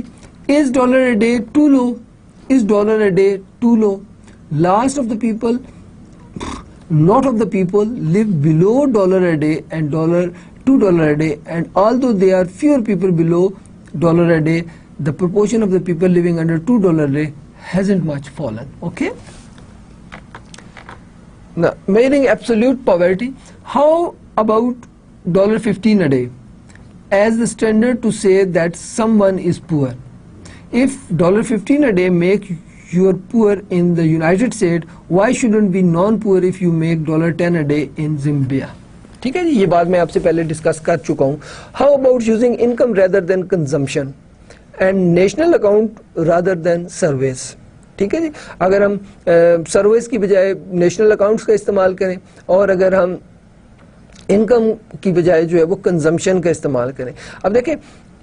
is dollar a day too low, is dollar a day too low. لاسٹ of the people lot of the people live below $1 a day and $2 a day, and although there are fewer people below $1 a day, the proportion of the people living under $2 a day hasn't much fallen. Okay, now measuring absolute poverty, how about $15 a day as the standard to say that someone is poor? If $15 a day make you are poor in the United States, why shouldn't be non-poor if you make $10 a day in Zambia? ٹھیک ہے جی، یہ بات میں آپ سے پہلے discuss کر چکا ہوں. How about using income rather than consumption and national account rather than surveys? ٹھیک ہے جی، اگر ہم سرویز کی بجائے نیشنل اکاؤنٹس کا استعمال کریں، اور اگر ہم انکم کی بجائے جو ہے وہ کنزمپشن کا استعمال کریں. اب دیکھیں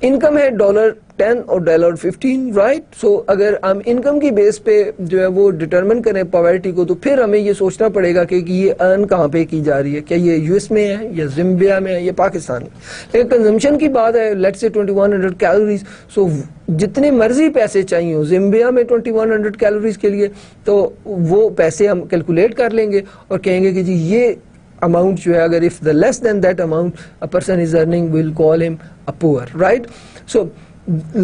انکم ہے $10 اور $15، رائٹ. سو اگر ہم انکم کی بیس پہ جو ہے وہ ڈٹرمن کریں پاورٹی کو، تو پھر ہمیں یہ سوچنا پڑے گا کہ یہ ارن کہاں پہ کی جا رہی ہے، کیا یہ US میں ہے یا زمبیا میں ہے یا پاکستان میں. لیکن کنزمپشن کی بات ہے، لیٹس سے 2100 کیلوریز، سو جتنے مرضی پیسے چاہیے ہو زمبیا میں 2100 کیلوریز کے لیے، تو وہ پیسے ہم کیلکولیٹ کر لیں گے اور کہیں گے کہ جی یہ اماؤنٹ جو ہے، اگر if the less than that amount a person is earning, we'll call him a poor, right? So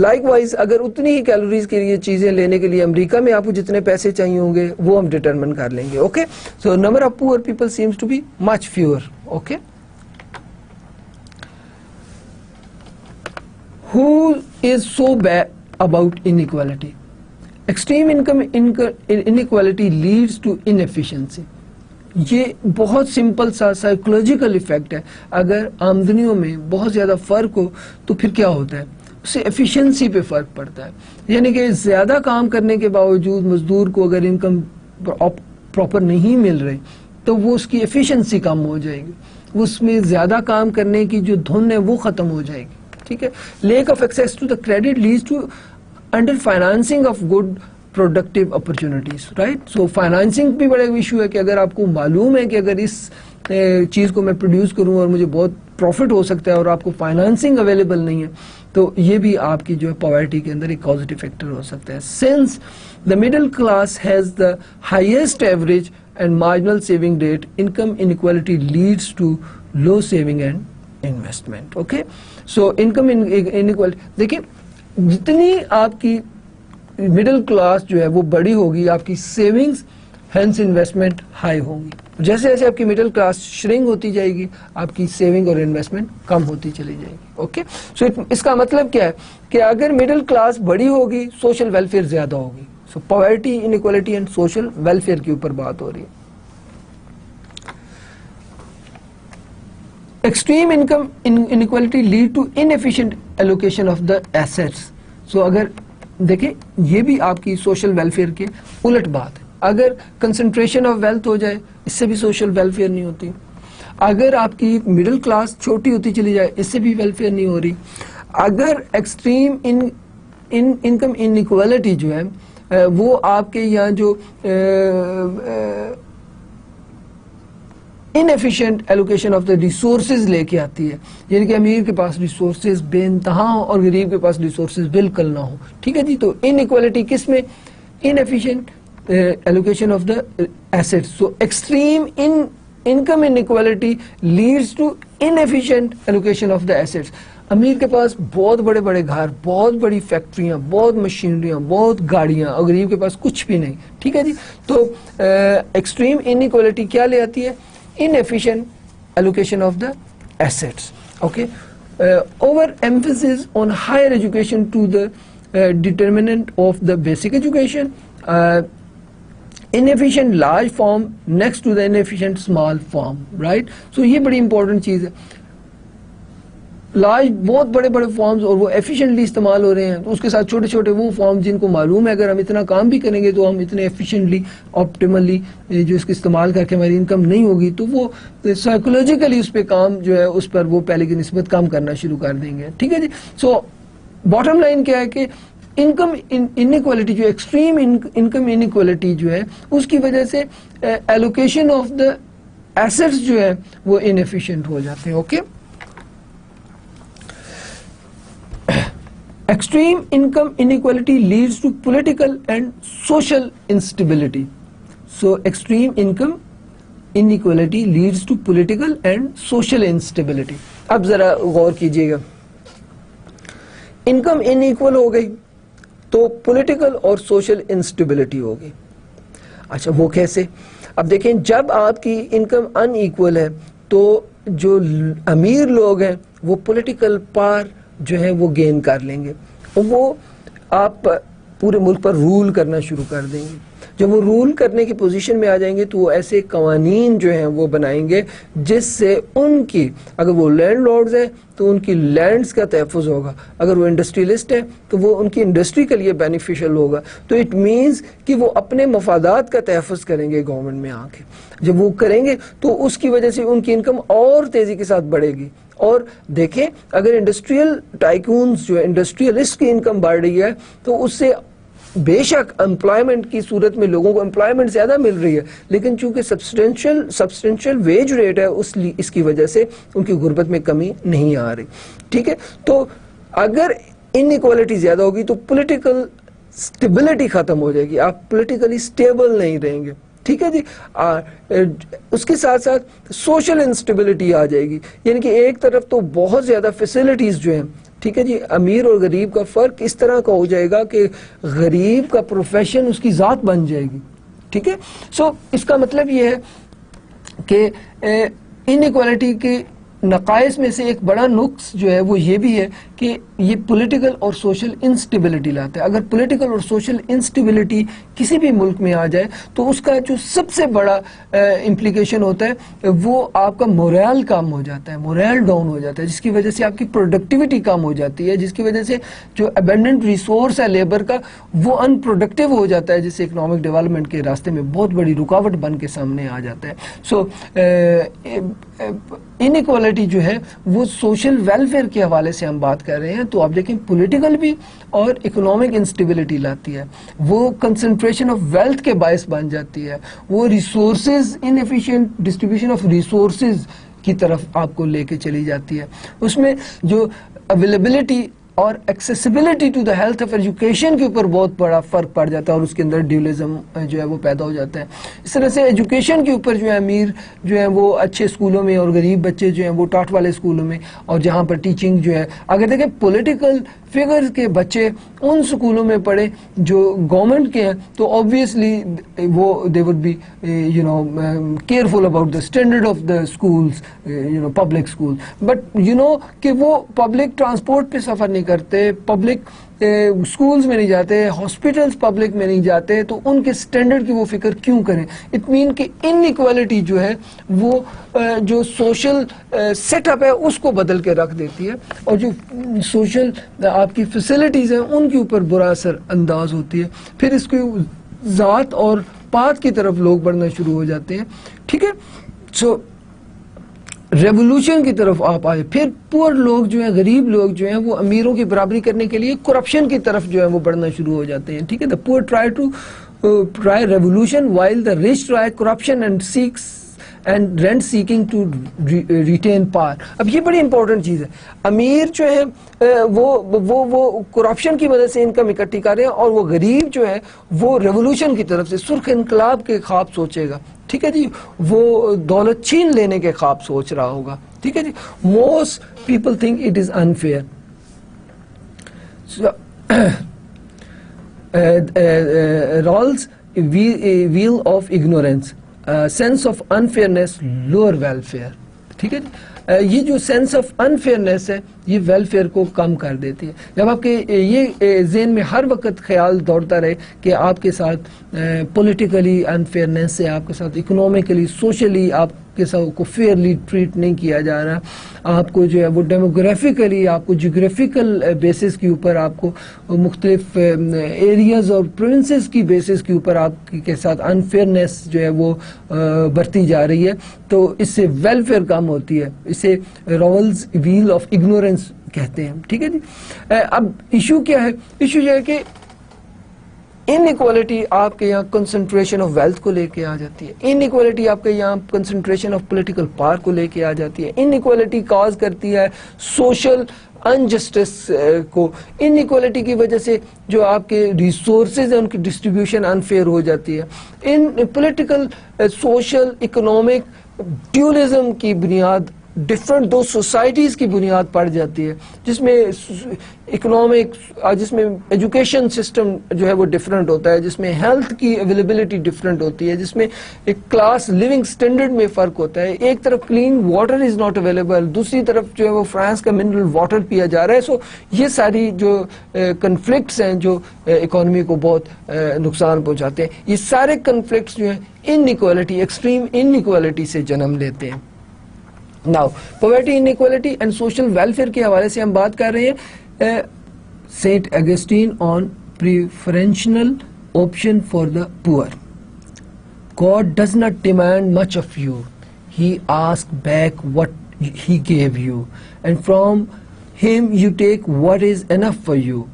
likewise اگر اتنی ہی کیلوریز کے لیے چیزیں لینے کے لیے امریکہ میں آپ کو جتنے پیسے چاہیے ہوں گے وہ ہم ڈٹرمن کر لیں گے. Okay, so number of poor people seems to be much fewer. Okay, who is so bad about inequality? Extreme income inequality leads to inefficiency. یہ بہت سمپل سا سائیکولوجیکل ایفیکٹ ہے. اگر آمدنیوں میں بہت زیادہ فرق ہو تو پھر کیا ہوتا ہے، اس سے ایفیشنسی پہ فرق پڑتا ہے. یعنی کہ زیادہ کام کرنے کے باوجود مزدور کو اگر انکم پراپر نہیں مل رہی تو وہ اس کی ایفیشنسی کم ہو جائے گی, اس میں زیادہ کام کرنے کی جو دھن ہے وہ ختم ہو جائے گی. ٹھیک ہے. Lack of access to the credit leads to under financing of good productive opportunities, right. So financing بھی بڑا ایشو ہے کہ اگر آپ کو معلوم ہے کہ اگر اس چیز کو میں پروڈیوس کروں اور مجھے بہت پروفٹ ہو سکتا ہے اور آپ کو فائنانسنگ اویلیبل نہیں ہے, تو یہ بھی آپ کی جو ہے پاورٹی کے اندر ایک پازیٹیو فیکٹر ہو سکتا ہے. Since the middle class has the highest average and marginal saving rate, income inequality leads to low saving and investment. Okay. So income inequality, دیکھیں جتنی آپ کی مڈل کلاس جو ہے وہ بڑی ہوگی, آپ کی سیونگز ہینس انویسٹمنٹ ہائی ہوں گی. جیسے جیسے آپ کی مڈل کلاس شرنگ ہوتی جائے گی, آپ کی سیونگ اور انویسٹمنٹ کم ہوتی چلی جائے گی. اوکے. سو اس کا مطلب کیا ہے کہ اگر مڈل کلاس بڑی ہوگی, سوشل ویلفیئر زیادہ ہوگی. So poverty, inequality and social welfare کے اوپر بات ہو رہی ہے. Extreme income inequality lead to inefficient allocation of the assets. سو اگر دیکھیں یہ بھی آپ کی سوشل ویلفیئر کے الٹ بات ہے. اگر کنسنٹریشن آف ویلتھ ہو جائے, اس سے بھی سوشل ویلفیئر نہیں ہوتی. اگر آپ کی مڈل کلاس چھوٹی ہوتی چلی جائے, اس سے بھی ویلفیئر نہیں ہو رہی. اگر ایکسٹریم انکم انیکوالٹی جو ہے وہ آپ کے یہاں جو انیفیشینٹ ایلوکیشن آف دا ریسورسز لے کے آتی ہے, یعنی کہ امیر کے پاس ریسورسز بے انتہا ہوں اور غریب کے پاس ریسورسز بالکل نہ ہوں. ٹھیک ہے جی. تو انیکوالٹی کس میں, انیفیشینٹ allocation of the assets. So extreme income inequality leads to inefficient allocation of the assets. امیر کے پاس بہت بڑے بڑے گھر, بہت بڑی فیکٹریاں, بہت مشینریاں, بہت گاڑیاں, اور غریب کے پاس کچھ بھی نہیں. ٹھیک ہے جی. تو ایکسٹریم انیکوالٹی کیا لے آتی ہے, inefficient allocation of the assets. Okay. Over emphasis on higher education to the determinant of the basic education. Inefficient large form next to the inefficient small form, right. So یہ بڑی important چیز ہے. Large بہت بڑے بڑے forms اور وہ efficiently استعمال ہو رہے ہیں, تو اس کے ساتھ چھوٹے چھوٹے وہ فارم جن کو معلوم ہے اگر ہم اتنا کام بھی کریں گے تو ہم اتنے ایفیشینٹلی آپٹیملی جو اس کا استعمال کر کے ہماری انکم نہیں ہوگی, تو وہ سائیکولوجیکلی اس پہ کام جو ہے اس پر وہ پہلے کی نسبت کام کرنا شروع کر دیں گے. ٹھیک ہے جی. سو باٹم لائن کیا ہے کہ انکم انیکوالٹی جو ایکسٹریم انکم انیکوالٹی جو ہے اس کی وجہ سے ایلوکیشن آف دا ایسٹس جو ہے وہ انیفیشینٹ ہو جاتے ہیں. Okay. Extreme income inequality leads to political and social instability. So extreme income inequality leads to political and social instability. اب ذرا غور کیجیے گا, انکم انیکول ہو گئی تو پولیٹیکل اور سوشل انسٹیبلٹی ہوگی. اچھا وہ کیسے؟ اب دیکھیں جب آپ کی انکم ان ایکول ہے تو جو امیر لوگ ہیں وہ پولیٹیکل پاور جو ہے وہ گین کر لیں گے, وہ آپ پورے ملک پر رول کرنا شروع کر دیں گے. جب وہ رول کرنے کی پوزیشن میں آ جائیں گے تو وہ ایسے قوانین جو ہیں وہ بنائیں گے جس سے ان کی, اگر وہ لینڈ لارڈز ہیں تو ان کی لینڈز کا تحفظ ہوگا, اگر وہ انڈسٹریلسٹ ہیں تو وہ ان کی انڈسٹری کے لیے بینیفیشل ہوگا. تو اٹ مینز کہ وہ اپنے مفادات کا تحفظ کریں گے گورنمنٹ میں آ کے. جب وہ کریں گے تو اس کی وجہ سے ان کی انکم اور تیزی کے ساتھ بڑھے گی. اور دیکھیں اگر انڈسٹریل ٹائکونز جو ہے انڈسٹریلسٹ کی انکم بڑھ رہی ہے تو اس سے بے شک امپلائمنٹ کی صورت میں لوگوں کو امپلائمنٹ زیادہ مل رہی ہے, لیکن چونکہ سبسٹینشیل ویج ریٹ ہے اس کی وجہ سے ان کی غربت میں کمی نہیں آ رہی. ٹھیک ہے. تو اگر انیکوالٹی زیادہ ہوگی تو پولیٹیکل سٹیبلٹی ختم ہو جائے گی, آپ پولیٹیکلی سٹیبل نہیں رہیں گے. ٹھیک ہے جی. اس کے ساتھ ساتھ سوشل انسٹیبلٹی آ جائے گی, یعنی کہ ایک طرف تو بہت زیادہ فیسلٹیز جو ہیں, ٹھیک ہے جی, امیر اور غریب کا فرق اس طرح کا ہو جائے گا کہ غریب کا پروفیشن اس کی ذات بن جائے گی. ٹھیک ہے. سو اس کا مطلب یہ ہے کہ انیکوالٹی کے نقائص میں سے ایک بڑا نقص جو ہے وہ یہ بھی ہے کہ یہ پولیٹیکل اور سوشل انسٹیبلٹی لاتا ہے. اگر پولیٹیکل اور سوشل انسٹیبلٹی کسی بھی ملک میں آ جائے تو اس کا جو سب سے بڑا امپلیکیشن ہوتا ہے وہ آپ کا مورال کم ہو جاتا ہے, مورال ڈاؤن ہو جاتا ہے, جس کی وجہ سے آپ کی پروڈکٹیوٹی کم ہو جاتی ہے, جس کی وجہ سے جو ابنڈنٹ ریسورس ہے لیبر کا وہ ان پروڈکٹیو ہو جاتا ہے, جس سے اکنامک ڈیولپمنٹ کے راستے میں بہت بڑی رکاوٹ بن کے سامنے آ جاتا ہے. سو انیکوالٹی جو ہے وہ سوشل ویلفیئر کے حوالے سے ہم بات کر رہے ہیں تو آپ دیکھیں پولیٹیکل بھی اور اکنامک انسٹیبلٹی لاتی ہے, وہ کنسنٹریشن آف ویلتھ کے باعث بن جاتی ہے, وہ ریسورسز انیفیشینٹ ڈسٹریبیوشن آف ریسورسز کی طرف آپ کو لے کے چلی جاتی ہے. اس میں جو اویلیبلٹی اور accessibility to the health of education کے اوپر بہت بڑا فرق پڑ جاتا ہے اور اس کے اندر ڈیولیزم جو ہے وہ پیدا ہو جاتا ہے. اس طرح سے ایجوکیشن کے اوپر جو ہے امیر جو ہے وہ اچھے اسکولوں میں اور غریب بچے جو ہیں وہ ٹاٹ والے اسکولوں میں, اور جہاں پر ٹیچنگ جو ہے اگر دیکھیں پولیٹیکل فگر کے بچے ان اسکولوں میں پڑھے جو گورنمنٹ کے ہیں تو آبویسلی وہ they would be careful about the standard of the schools, public school, but کہ وہ پبلک ٹرانسپورٹ پہ سفر نہیں کرتے, پبلک اسکولز میں نہیں جاتے, ہاسپٹلس پبلک میں نہیں جاتے, تو ان کے سٹینڈرڈ کی وہ فکر کیوں کریں؟ اٹ مین کہ انیکوالٹی جو ہے وہ جو سوشل سیٹ اپ ہے اس کو بدل کے رکھ دیتی ہے, اور جو سوشل آپ کی فیسلٹیز ہیں ان کے اوپر برا اثر انداز ہوتی ہے. پھر اس کی ذات اور پات کی طرف لوگ بڑھنا شروع ہو جاتے ہیں. ٹھیک ہے, سو ریولوشن کی طرف آپ آئے. پھر پور لوگ جو ہیں, غریب لوگ جو ہیں, وہ امیروں کی برابری کرنے کے لیے کرپشن کی طرف جو ہے وہ بڑھنا شروع ہو جاتے ہیں. ٹھیک ہے, the poor try revolution while the rich try corruption and rent seeking to retain power. اب یہ بڑی امپورٹنٹ چیز ہے. امیر جو ہے وہ کرپشن کی وجہ سے انکم اکٹھی کر رہے ہیں, اور وہ غریب جو ہے وہ ریولوشن کی طرف سے سرخ انقلاب کے خواب سوچے گا. ٹھیک ہے جی, وہ دولت چھین لینے کے خواب سوچ رہا ہوگا. ٹھیک ہے جی, most people think it is unfair. Rawls veil of ignorance, sense of unfairness, lower welfare. ٹھیک ہے جی, یہ جو سینس آف انفیئرنیس ہے یہ ویلفیئر کو کم کر دیتی ہے. جب آپ کے یہ ذہن میں ہر وقت خیال دوڑتا رہے کہ آپ کے ساتھ پولیٹیکلی انفیئرنیس ہے, آپ کے ساتھ اکنامکلی سوشلی آپ کے ساتھ کو فیئرلی ٹریٹ نہیں کیا جا رہا, آپ کو جو ہے وہ ڈیموگرافیکلی, آپ کو جیوگرافیکل بیسس کے اوپر, آپ کو مختلف ایریاز اور پروونسز کی بیسس کے اوپر آپ کے ساتھ انفیئرنیس جو ہے وہ برتی جا رہی ہے, تو اس سے ویلفیئر کم ہوتی ہے. اسے رالز ویل آف اگنورینس کہتے ہیں. ٹھیک ہے جی, اب ایشو کیا ہے؟ ایشو یہ ہے کہ انیکوالٹی آپ کے یہاں کنسنٹریشن آف ویلتھ کو لے کے آ جاتی ہے, انیکوالٹی آپ کے یہاں کنسنٹریشن آف پولیٹیکل پاور کو لے کے آ جاتی ہے, انیکوالٹی کاز کرتی ہے سوشل انجسٹس کو, انیکوالٹی کی وجہ سے جو آپ کے ریسورسز ہیں ان کی ڈسٹریبیوشن انفیئر ہو جاتی ہے. In political social economic dualism کی بنیاد ڈفرنٹ دو سوسائٹیز کی بنیاد پڑ جاتی ہے, جس میں اکنامک, جس میں ایجوکیشن سسٹم جو ہے وہ ڈفرنٹ ہوتا ہے, جس میں ہیلتھ کی اویلیبلٹی ڈفرنٹ ہوتی ہے, جس میں ایک کلاس لیونگ سٹینڈرڈ میں فرق ہوتا ہے. ایک طرف clean water is not available, دوسری طرف جو ہے وہ فرانس کا منرل واٹر پیا جا رہا ہے. سو یہ ساری جو کنفلکٹس ہیں جو اکانومی کو بہت نقصان پہنچاتے ہیں, یہ سارے کنفلکٹس جو ہیں انیکوالٹی, ایکسٹریم انیکوالٹی سے جنم لیتے ہیں. Now, poverty, inequality and social welfare کے حوالے سے ہم بات کر رہے ہیں. Saint Augustine on preferential option for the poor. God does not demand much of you. He asks back what he gave you, and from him you take what is enough for you.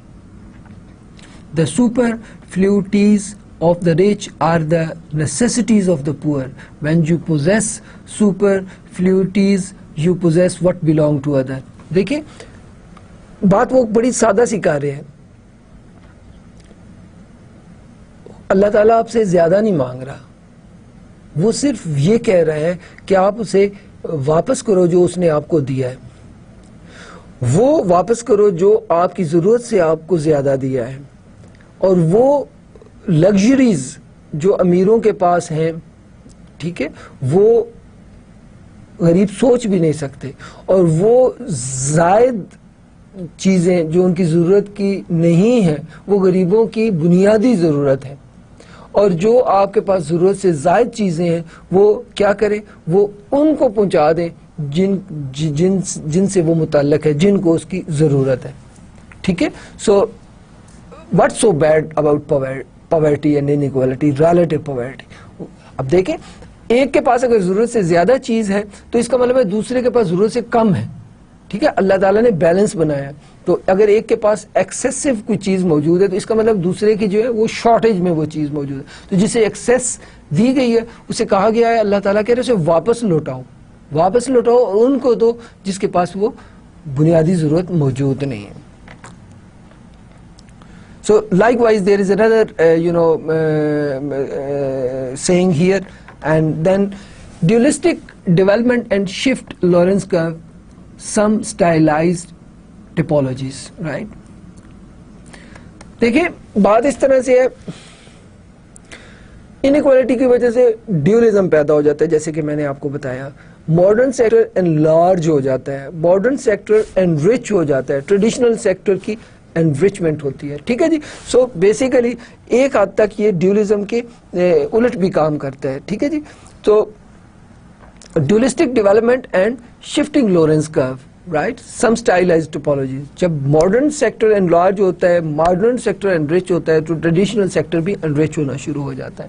The superfluities of the rich are the necessities of the poor. When you possess superfluities, you possess what belong to other. دیکھیں بات وہ بڑی سادہ سی کر رہے ہیں. اللہ تعالیٰ آپ سے زیادہ نہیں مانگ رہا, وہ صرف یہ کہہ رہا ہے کہ آپ اسے واپس کرو جو اس نے آپ کو دیا ہے, وہ واپس کرو جو آپ کی ضرورت سے آپ کو زیادہ دیا ہے. اور وہ لگژریز جو امیروں کے پاس ہیں, ٹھیک ہے, وہ غریب سوچ بھی نہیں سکتے, اور وہ زائد چیزیں جو ان کی ضرورت کی نہیں ہے وہ غریبوں کی بنیادی ضرورت ہے, اور جو آپ کے پاس ضرورت سے زائد چیزیں ہیں وہ کیا کریں, وہ ان کو پہنچا دیں جن سے وہ متعلق ہے, جن کو اس کی ضرورت ہے. ٹھیک ہے, so what so bad about poverty and inequality, relative poverty. اب دیکھیں, ایک کے پاس اگر ضرورت سے زیادہ چیز ہے تو اس کا مطلب ہے دوسرے کے پاس ضرورت سے کم ہے. ٹھیک ہے, اللہ تعالیٰ نے بیلنس بنایا, تو اگر ایک کے پاس ایکسیسو کوئی چیز موجود ہے تو اس کا مطلب دوسرے کی جو ہے وہ شارٹیج میں وہ چیز موجود ہے. تو جسے ایکسیس دی گئی ہے اسے کہا گیا ہے, اللہ تعالیٰ کہہ رہے اسے واپس لوٹاؤ ان کو دو جس کے پاس وہ بنیادی ضرورت موجود نہیں ہے. So likewise there is another saying here, and then dualistic development and shift Lorentz curve, some stylized typologies, right. دیکھیں بات اس طرح سے ہے, انیکوالٹی کی وجہ سے ڈیولزم پیدا ہو جاتا ہے, جیسے کہ میں نے آپ کو بتایا. ماڈرن سیکٹر انلارج ہو جاتا ہے, ماڈرن سیکٹر انرچ ہو جاتا ہے, ٹریڈیشنل سیکٹر کی انرچمنٹ ہوتی ہے. ٹھیک ہے جی, سو بیسیکلی ایک حد تک یہ ڈیولزم کے الٹ بھی کام کرتا ہے. ٹھیک ہے جی, تو ڈیولسٹک ڈیولپمنٹ اینڈ شفٹنگ لورنس کرو, رائٹ, سم اسٹائلائزڈ ٹوپولوجی. جب ماڈرن سیکٹر انلارج ہوتا ہے, ماڈرن سیکٹر انرچ ہوتا ہے, تو ٹریڈیشنل سیکٹر بھی انرچ ہونا شروع ہو جاتا ہے.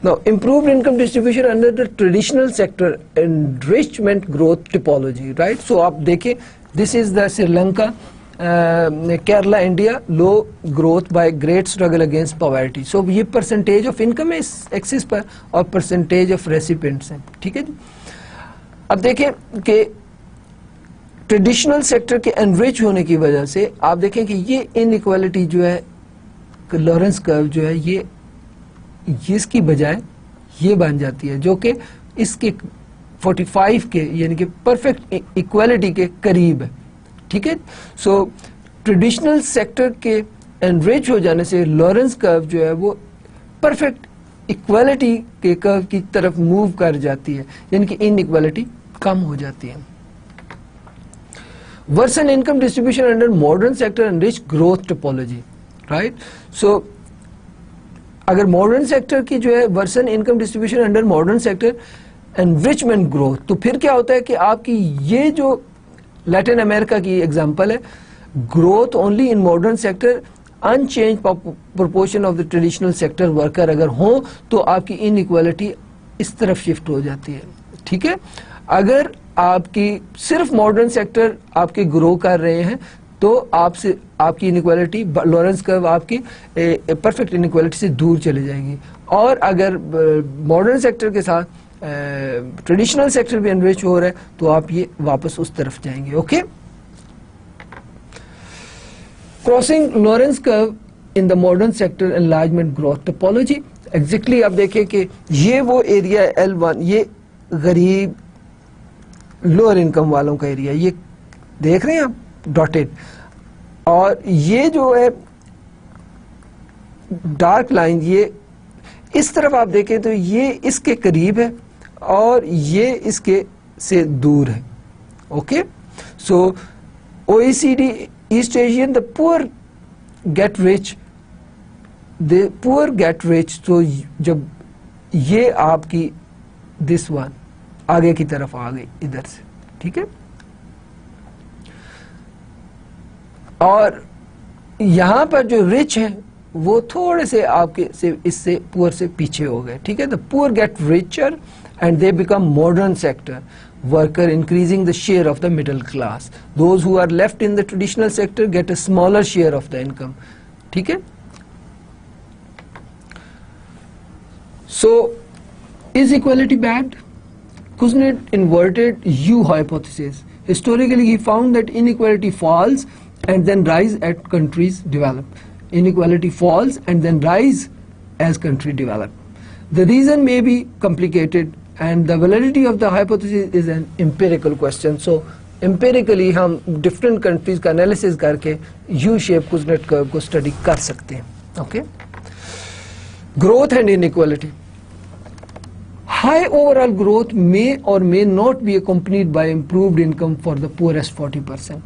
Now, improved income distribution under the traditional sector enrichment growth typology, right? So آپ دیکھیں, this is the Sri Lanka, Kerala, India, low growth by great struggle against poverty. So یہ percentage of income is axis پر اور percentage of recipients ہیں. ٹھیک ہے جی, اب دیکھیں کہ ٹریڈیشنل سیکٹر کے انرچ ہونے کی وجہ سے آپ دیکھیں کہ یہ انیکوالٹی جو ہے, لورنس کرو جو ہے, یہ اس کی بجائے یہ بن جاتی ہے, جو کہ اس کے 45 کے یعنی کہ پرفیکٹ ایکوالٹی کے قریب ہے. ٹھیک ہے, سو ٹریڈیشنل سیکٹر کے انرچ ہو جانے سے لورنس کرو جو ہے وہ پرفیکٹ ایکوالٹی کے کرو کی طرف موو کر جاتی ہے, یعنی کہ ان ایکوالٹی کم ہو جاتی ہے. Worsen income distribution under modern sector enrich growth typology, right. So اگر ماڈرن سیکٹر کی جو ہے worsen income distribution under modern sector enrichment growth, تو پھر کیا ہوتا ہے کہ آپ کی یہ جو لیٹن امریکہ کی ایگزامپل ہے, growth only in modern sector, انچینج proportion of the traditional sector worker اگر ہوں تو آپ کی ان ایکوالٹی اس طرف شفٹ ہو جاتی ہے. ٹھیک ہے, اگر آپ کی صرف ماڈرن سیکٹر آپ کے گرو کر رہے ہیں تو آپ کی انیکوالٹی لورنس کرو آپ کی پرفیکٹ انیکوالٹی سے دور چلے جائے گی, اور اگر ماڈرن سیکٹر کے ساتھ ٹریڈیشنل سیکٹر بھی انرچ ہو رہا ہے تو آپ یہ واپس اس طرف جائیں گے. Okay, crossing Lorenz curve in the modern sector enlargement growth typology. Exactly آپ دیکھیں کہ یہ وہ ایریا L1, یہ غریب لوور انکم والوں کا ایریا, یہ دیکھ رہے ہیں آپ ڈاٹڈ, اور یہ جو ہے ڈارک لائن یہ اس طرف آپ دیکھیں تو یہ اس کے قریب ہے اور یہ اس کے سے دور ہے. Okay, so OECD East Asian, the poor get rich, the poor get rich. تو جب یہ آپ کی this one آگے کی طرف آ گئی ادھر سے, ٹھیک ہے, اور یہاں پر جو rich ہیں وہ تھوڑے سے آپ کے سے اس سے poor سے پیچھے ہو گئے. ٹھیک ہے, the poor get richer and they become modern sector worker, increasing the share of the middle class. Those who are left in the traditional sector get a smaller share of the income. ٹھیک ہے, so is equality bad? Kuznets inverted U hypothesis. Historically he found that inequality falls and then rise as countries develop. Inequality falls and then rise as country develop. The reason may be complicated and the validity of the hypothesis is an empirical question. So empirically ہم different countries کا analysis کر کے U shape Kuznets curve کو study کر سکتے ہیں. Okay, growth and inequality. high overall growth may or may not be accompanied by improved income for the poorest 40%.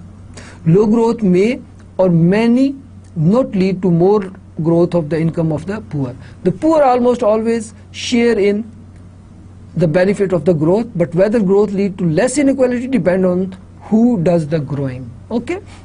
Low growth may or may not lead to more growth of the income of the poor. The poor almost always share in the benefit of the growth, but whether growth lead to less inequality depend on who does the growing. Okay,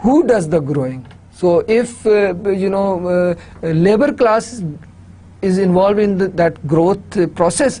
who does the growing. So if labor class is involved in that growth process,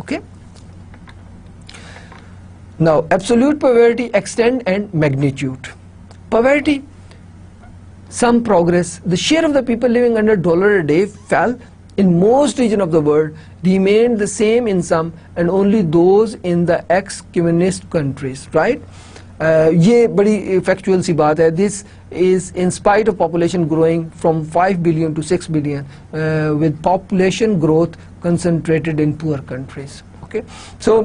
Okay. Now absolute poverty extent and magnitude. Poverty, some progress. The share of the people living under $1 a day fell in most regions of the world, remained the same in some, and only those in the ex-communist countries. Right. یہ بڑی factual سی بات ہے. This is in spite of population growing from 5 billion to 6 billion with population growth concentrated in poor countries. Okay, so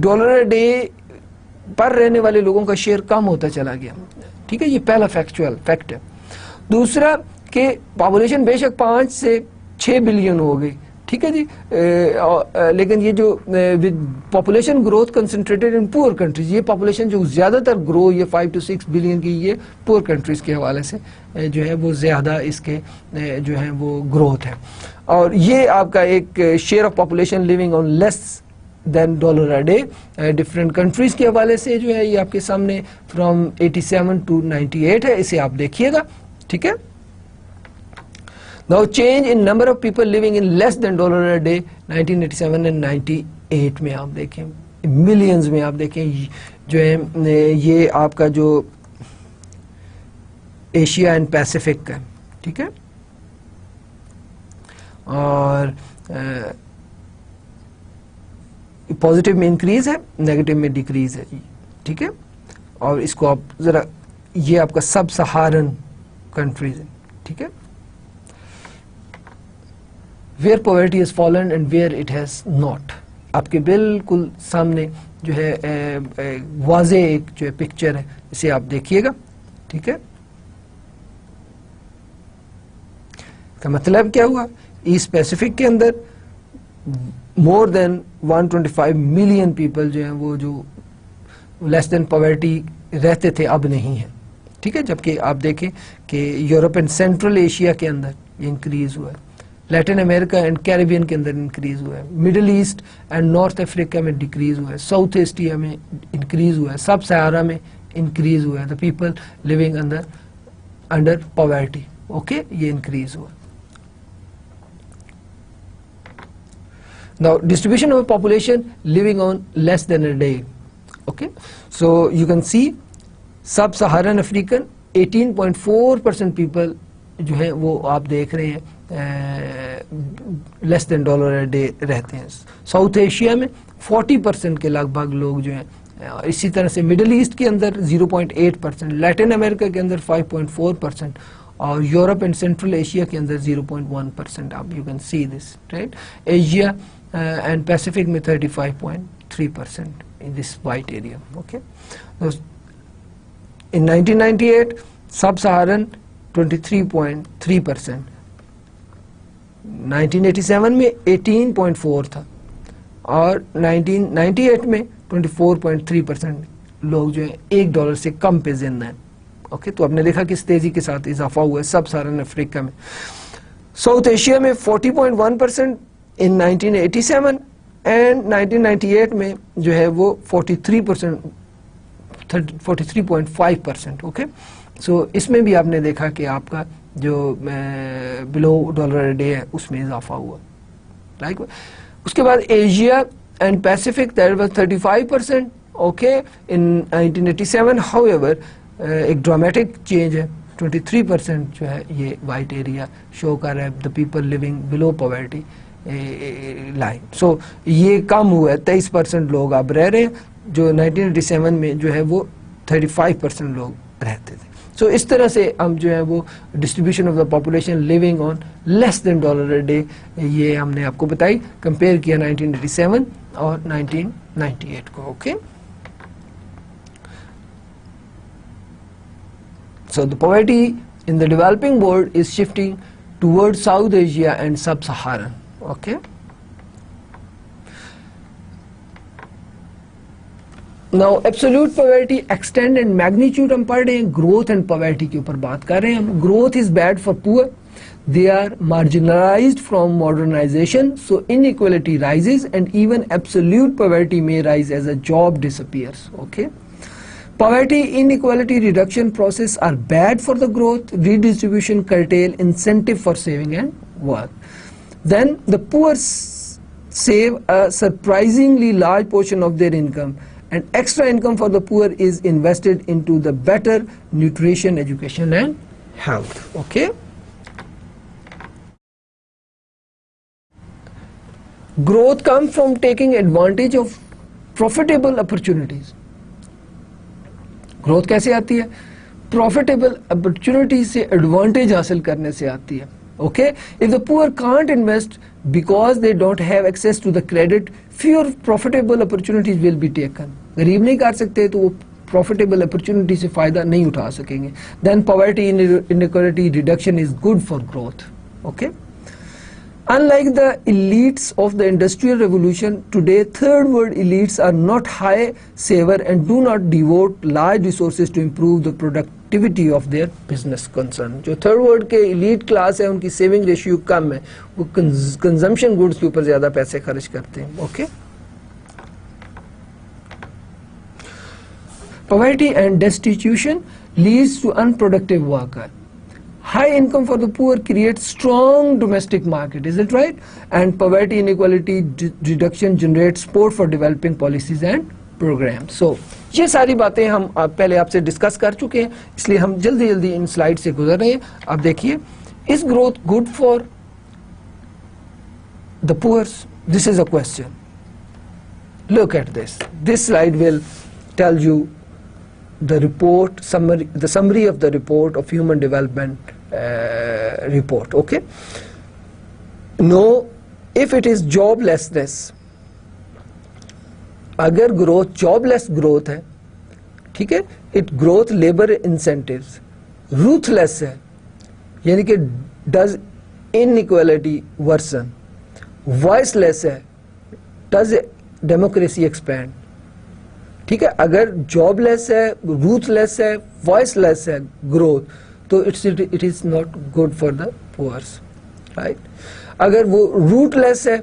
dollar a day پر رہنے والے لوگوں کا شیئر کم ہوتا چلا گیا. ٹھیک ہے, یہ پہلا فیکچوئل فیکٹ ہے. دوسرا کہ پاپولیشن بے شک 5 سے 6 بلین ہو گئی, ٹھیک ہے جی, لیکن یہ جو population growth concentrated in poor countries, یہ پاپولیشن جو زیادہ تر گرو یہ 5 to 6 بلین کی, یہ پور کنٹریز کے حوالے سے جو ہے وہ زیادہ اس کے جو ہے وہ گروتھ ہے. اور یہ آپ کا ایک share of population living on less than $1 a day different countries کے حوالے سے جو ہے یہ آپ کے سامنے فرام 87 to 98 ہے, اسے آپ دیکھیے گا. ٹھیک ہے. Now change in number of people living in less than $1 a day 1987 and 98 میں آپ دیکھیں, ملینز میں آپ دیکھیں جو ہے یہ آپ کا جو ایشیا اینڈ پیسیفک کا, ٹھیک ہے, اور پازیٹیو میں انکریز ہے, نیگیٹو میں ڈیکریز ہے. ٹھیک ہے, اور اس کو آپ ذرا, یہ آپ کا سب سہارن کنٹریز ہے. ٹھیک ہے, where poverty has fallen and where it has not. آپ کے بالکل سامنے جو ہے واضح ایک جو ہے پکچر ہے, اسے آپ دیکھیے گا. ٹھیک ہے, کا مطلب کیا ہوا, ایسٹ پیسیفک کے اندر مور دین 125 ملین پیپل جو ہیں وہ جو لیس دین پاورٹی رہتے تھے اب نہیں ہیں. ٹھیک ہے, جبکہ آپ دیکھیں کہ یورپ اینڈ سینٹرل ایشیا کے اندر یہ انکریز ہوا ہے, لیٹن امریکہ اینڈ کیریبین کے اندر انکریز ہوا ہے, مڈل ایسٹ اینڈ نارتھ افریقہ میں ڈیکریز ہوا ہے, ساؤتھ ایشیا میں انکریز ہوا ہے, سب سہارا میں انکریز ہوا ہے. The people living under poverty, okay, یہ انکریز ہوا. Now distribution of population living on less than a day. Okay, so you can see sub-Saharan African 18.4% people جو ہیں وہ آپ دیکھ رہے ہیں لیس دین $1 a day رہتے ہیں. ساؤتھ ایشیا میں 40% کے لگ بھگ لوگ جو ہیں, اسی طرح سے مڈل ایسٹ کے اندر 0.8%, لیٹن امریکہ کے اندر 5.4%, اور یورپ اینڈ سینٹرل ایشیا کے اندر 0.1%. آپ you can see this, right. Asia and Pacific میں 35.3% in this white area. Okay, in 1998 sub-Saharan 23.3%, 1987 میں 18.4 تھا, اور 1998 میں 24.3% لوگ جو ہیں $1 سے کم پہ زندہ ہیں. اوکے, تو آپ نے دیکھا کس تیزی کے ساتھ اضافہ ہوا ہے سب سہارن افریقہ میں. ساؤتھ ایشیا میں 40.1% in 1987 اینڈ 1998 میں جو ہے وہ 43.5%. اوکے, سو اس میں بھی آپ نے دیکھا کہ آپ کا جو بلو ڈالر اے ڈے ہے اس میں اضافہ ہوا. رائٹ. اس کے بعد Asia and Pacific that was 35%. Okay in 1987. How ever ایک ڈرامیٹک چینج ہے, 23% جو ہے یہ وائٹ ایریا شو کر رہا ہے, the people living below poverty line. So یہ کم ہوا ہے, 23% لوگ اب رہ رہے ہیں, جو 1987 میں جو ہے وہ 35% لوگ رہتے تھے. سو اس طرح سے ہم جو ہے وہ distribution of the population living on less than dollar a day یہ ہم نے آپ کو بتائی, کمپیئر کیا 1987 اور 1998 کو. Okay. So the poverty in the developing world is shifting towards South Asia and Sub-Saharan. Okay. Now absolute poverty, extent and magnitude ہم پڑھ رہے ہیں, growth and poverty کے اوپر بات کر رہے ہیں ہم. Growth is bad for poor. They are marginalized from modernization, so inequality rises and even absolute poverty may rise as a job disappears. Okay. Poverty, inequality reduction process are bad for the growth, redistribution curtail incentive for saving and work. Then the poor save a surprisingly large portion of their income, and extra income for the poor is invested into the better nutrition, education and health. Okay. Growth comes from taking advantage of profitable opportunities. Growth کیسے آتی ہے؟ Profitable opportunity سے advantage حاصل کرنے سے آتی ہے. Okay. If the poor can't invest because they don't have access to the credit, fewer profitable opportunities will be taken. غریب نہیں کر سکتے تو وہ پروفیٹیبل اپرچونٹی سے فائدہ نہیں اٹھا سکیں گے. Then poverty inequality reduction is good for growth. Okay. Unlike the elites of the Industrial Revolution, today third world elites are not high saver and do not devote large resources to improve the productivity of their business concern. جو third world کے elite class ہے ان کی saving ratio کم ہے, وہ consumption goods کے اوپر زیادہ پیسے خرچ کرتے ہیں. Okay. Poverty and destitution leads to unproductive worker. High income for the poor creates strong domestic market, is it right? And poverty inequality reduction generates support for developing policies and programs. So یہ ساری باتیں ہم پہلے آپ سے discuss کر چکے ہیں, اس لیے ہم جلدی جلدی ان سلائڈ سے گزر رہے ہیں. اب دیکھیے, is growth good for the poor? This is a question. Look at this. This slide will tell you the report summary, the summary of the report of human development report. Okay. No, if it is joblessness, اگر growth jobless growth ہے, ٹھیک ہے, it growth labor incentives, ruthless ہے, یعنی کہ does inequality worsen, voiceless ہے, does democracy expand. ٹھیک ہے, اگر جاب لیس ہے, روتھ لیس ہے, وائس لیس ہے گروتھ, تو it is not good for the poors. Right. اگر وہ روٹ لیس ہے,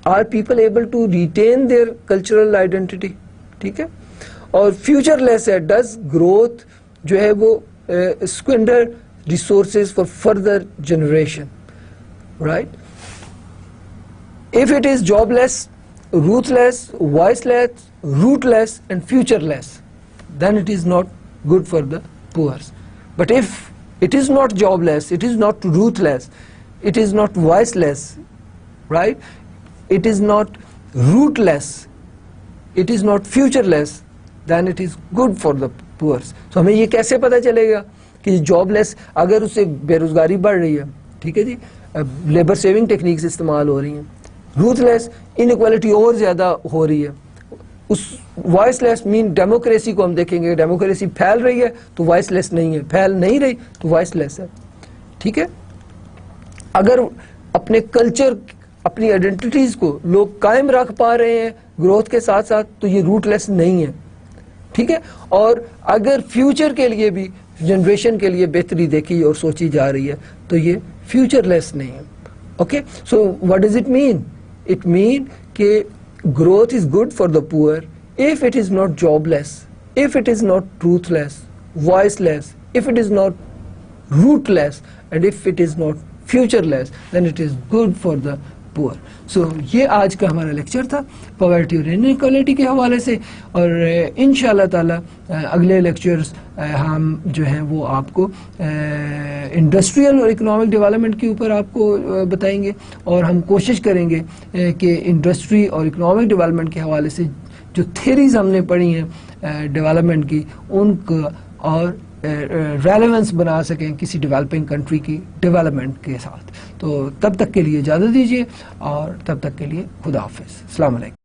are people able to retain their cultural identity. ٹھیک ہے. اور فیوچر لیس ہے, ڈز گروتھ جو ہے وہ squander resources for further generation. Right. If it is jobless لیس, ruthless, voiceless, rootless and futureless, then it is not good for the poor. But if it is not jobless, it is not ruthless, it is not voiceless, right, it is not rootless, it is not futureless, then it is good for the poor. So ہمیں یہ کیسے پتہ چلے گا کہ jobless, اگر اس سے بے روزگاری بڑھ رہی ہے, ٹھیک ہے جی, لیبر سیونگ ٹیکنیکس استعمال ہو رہی ہیں, روتھ لیس انیکوالٹی اور زیادہ ہو رہی ہے, اس وائس لیس مین ڈیموکریسی کو ہم دیکھیں گے, ڈیموکریسی پھیل رہی ہے تو وائس لیس نہیں ہے, پھیل نہیں رہی تو وائس لیس ہے. ٹھیک ہے. اگر اپنے کلچر, اپنی آئیڈینٹیز کو لوگ قائم رکھ پا رہے ہیں گروتھ کے ساتھ ساتھ, تو یہ روٹ لیس نہیں ہے. ٹھیک ہے. اور اگر فیوچر کے لیے بھی, جنریشن کے لیے بہتری دیکھی اور سوچی جا رہی ہے, تو یہ فیوچر لیس نہیں ہے. Okay. So what does it mean? It mean کہ growth is good for the poor if it is not jobless, if it is not ruthless, voiceless, if it is not rootless, and if it is not futureless, then it is good for the poor. So یہ آج کا ہمارا lecture تھا poverty اور inequality کے حوالے سے، اور انشاءاللہ تعالی اگلے لیکچرز ہم جو ہیں وہ آپ کو انڈسٹریل اور اکنامک ڈیولپمنٹ کے اوپر آپ کو بتائیں گے، اور ہم کوشش کریں گے کہ انڈسٹری اور اکنامک ڈیولپمنٹ کے حوالے سے جو تھیریز ہم نے پڑھی ہیں ڈیولپمنٹ کی، ان کو اور ریلیونس بنا سکیں کسی ڈیولپنگ کنٹری کی ڈیولپمنٹ کے ساتھ. تو تب تک کے لیے اجازت دیجیے، اور تب تک کے لیے خدا حافظ. السلام علیکم.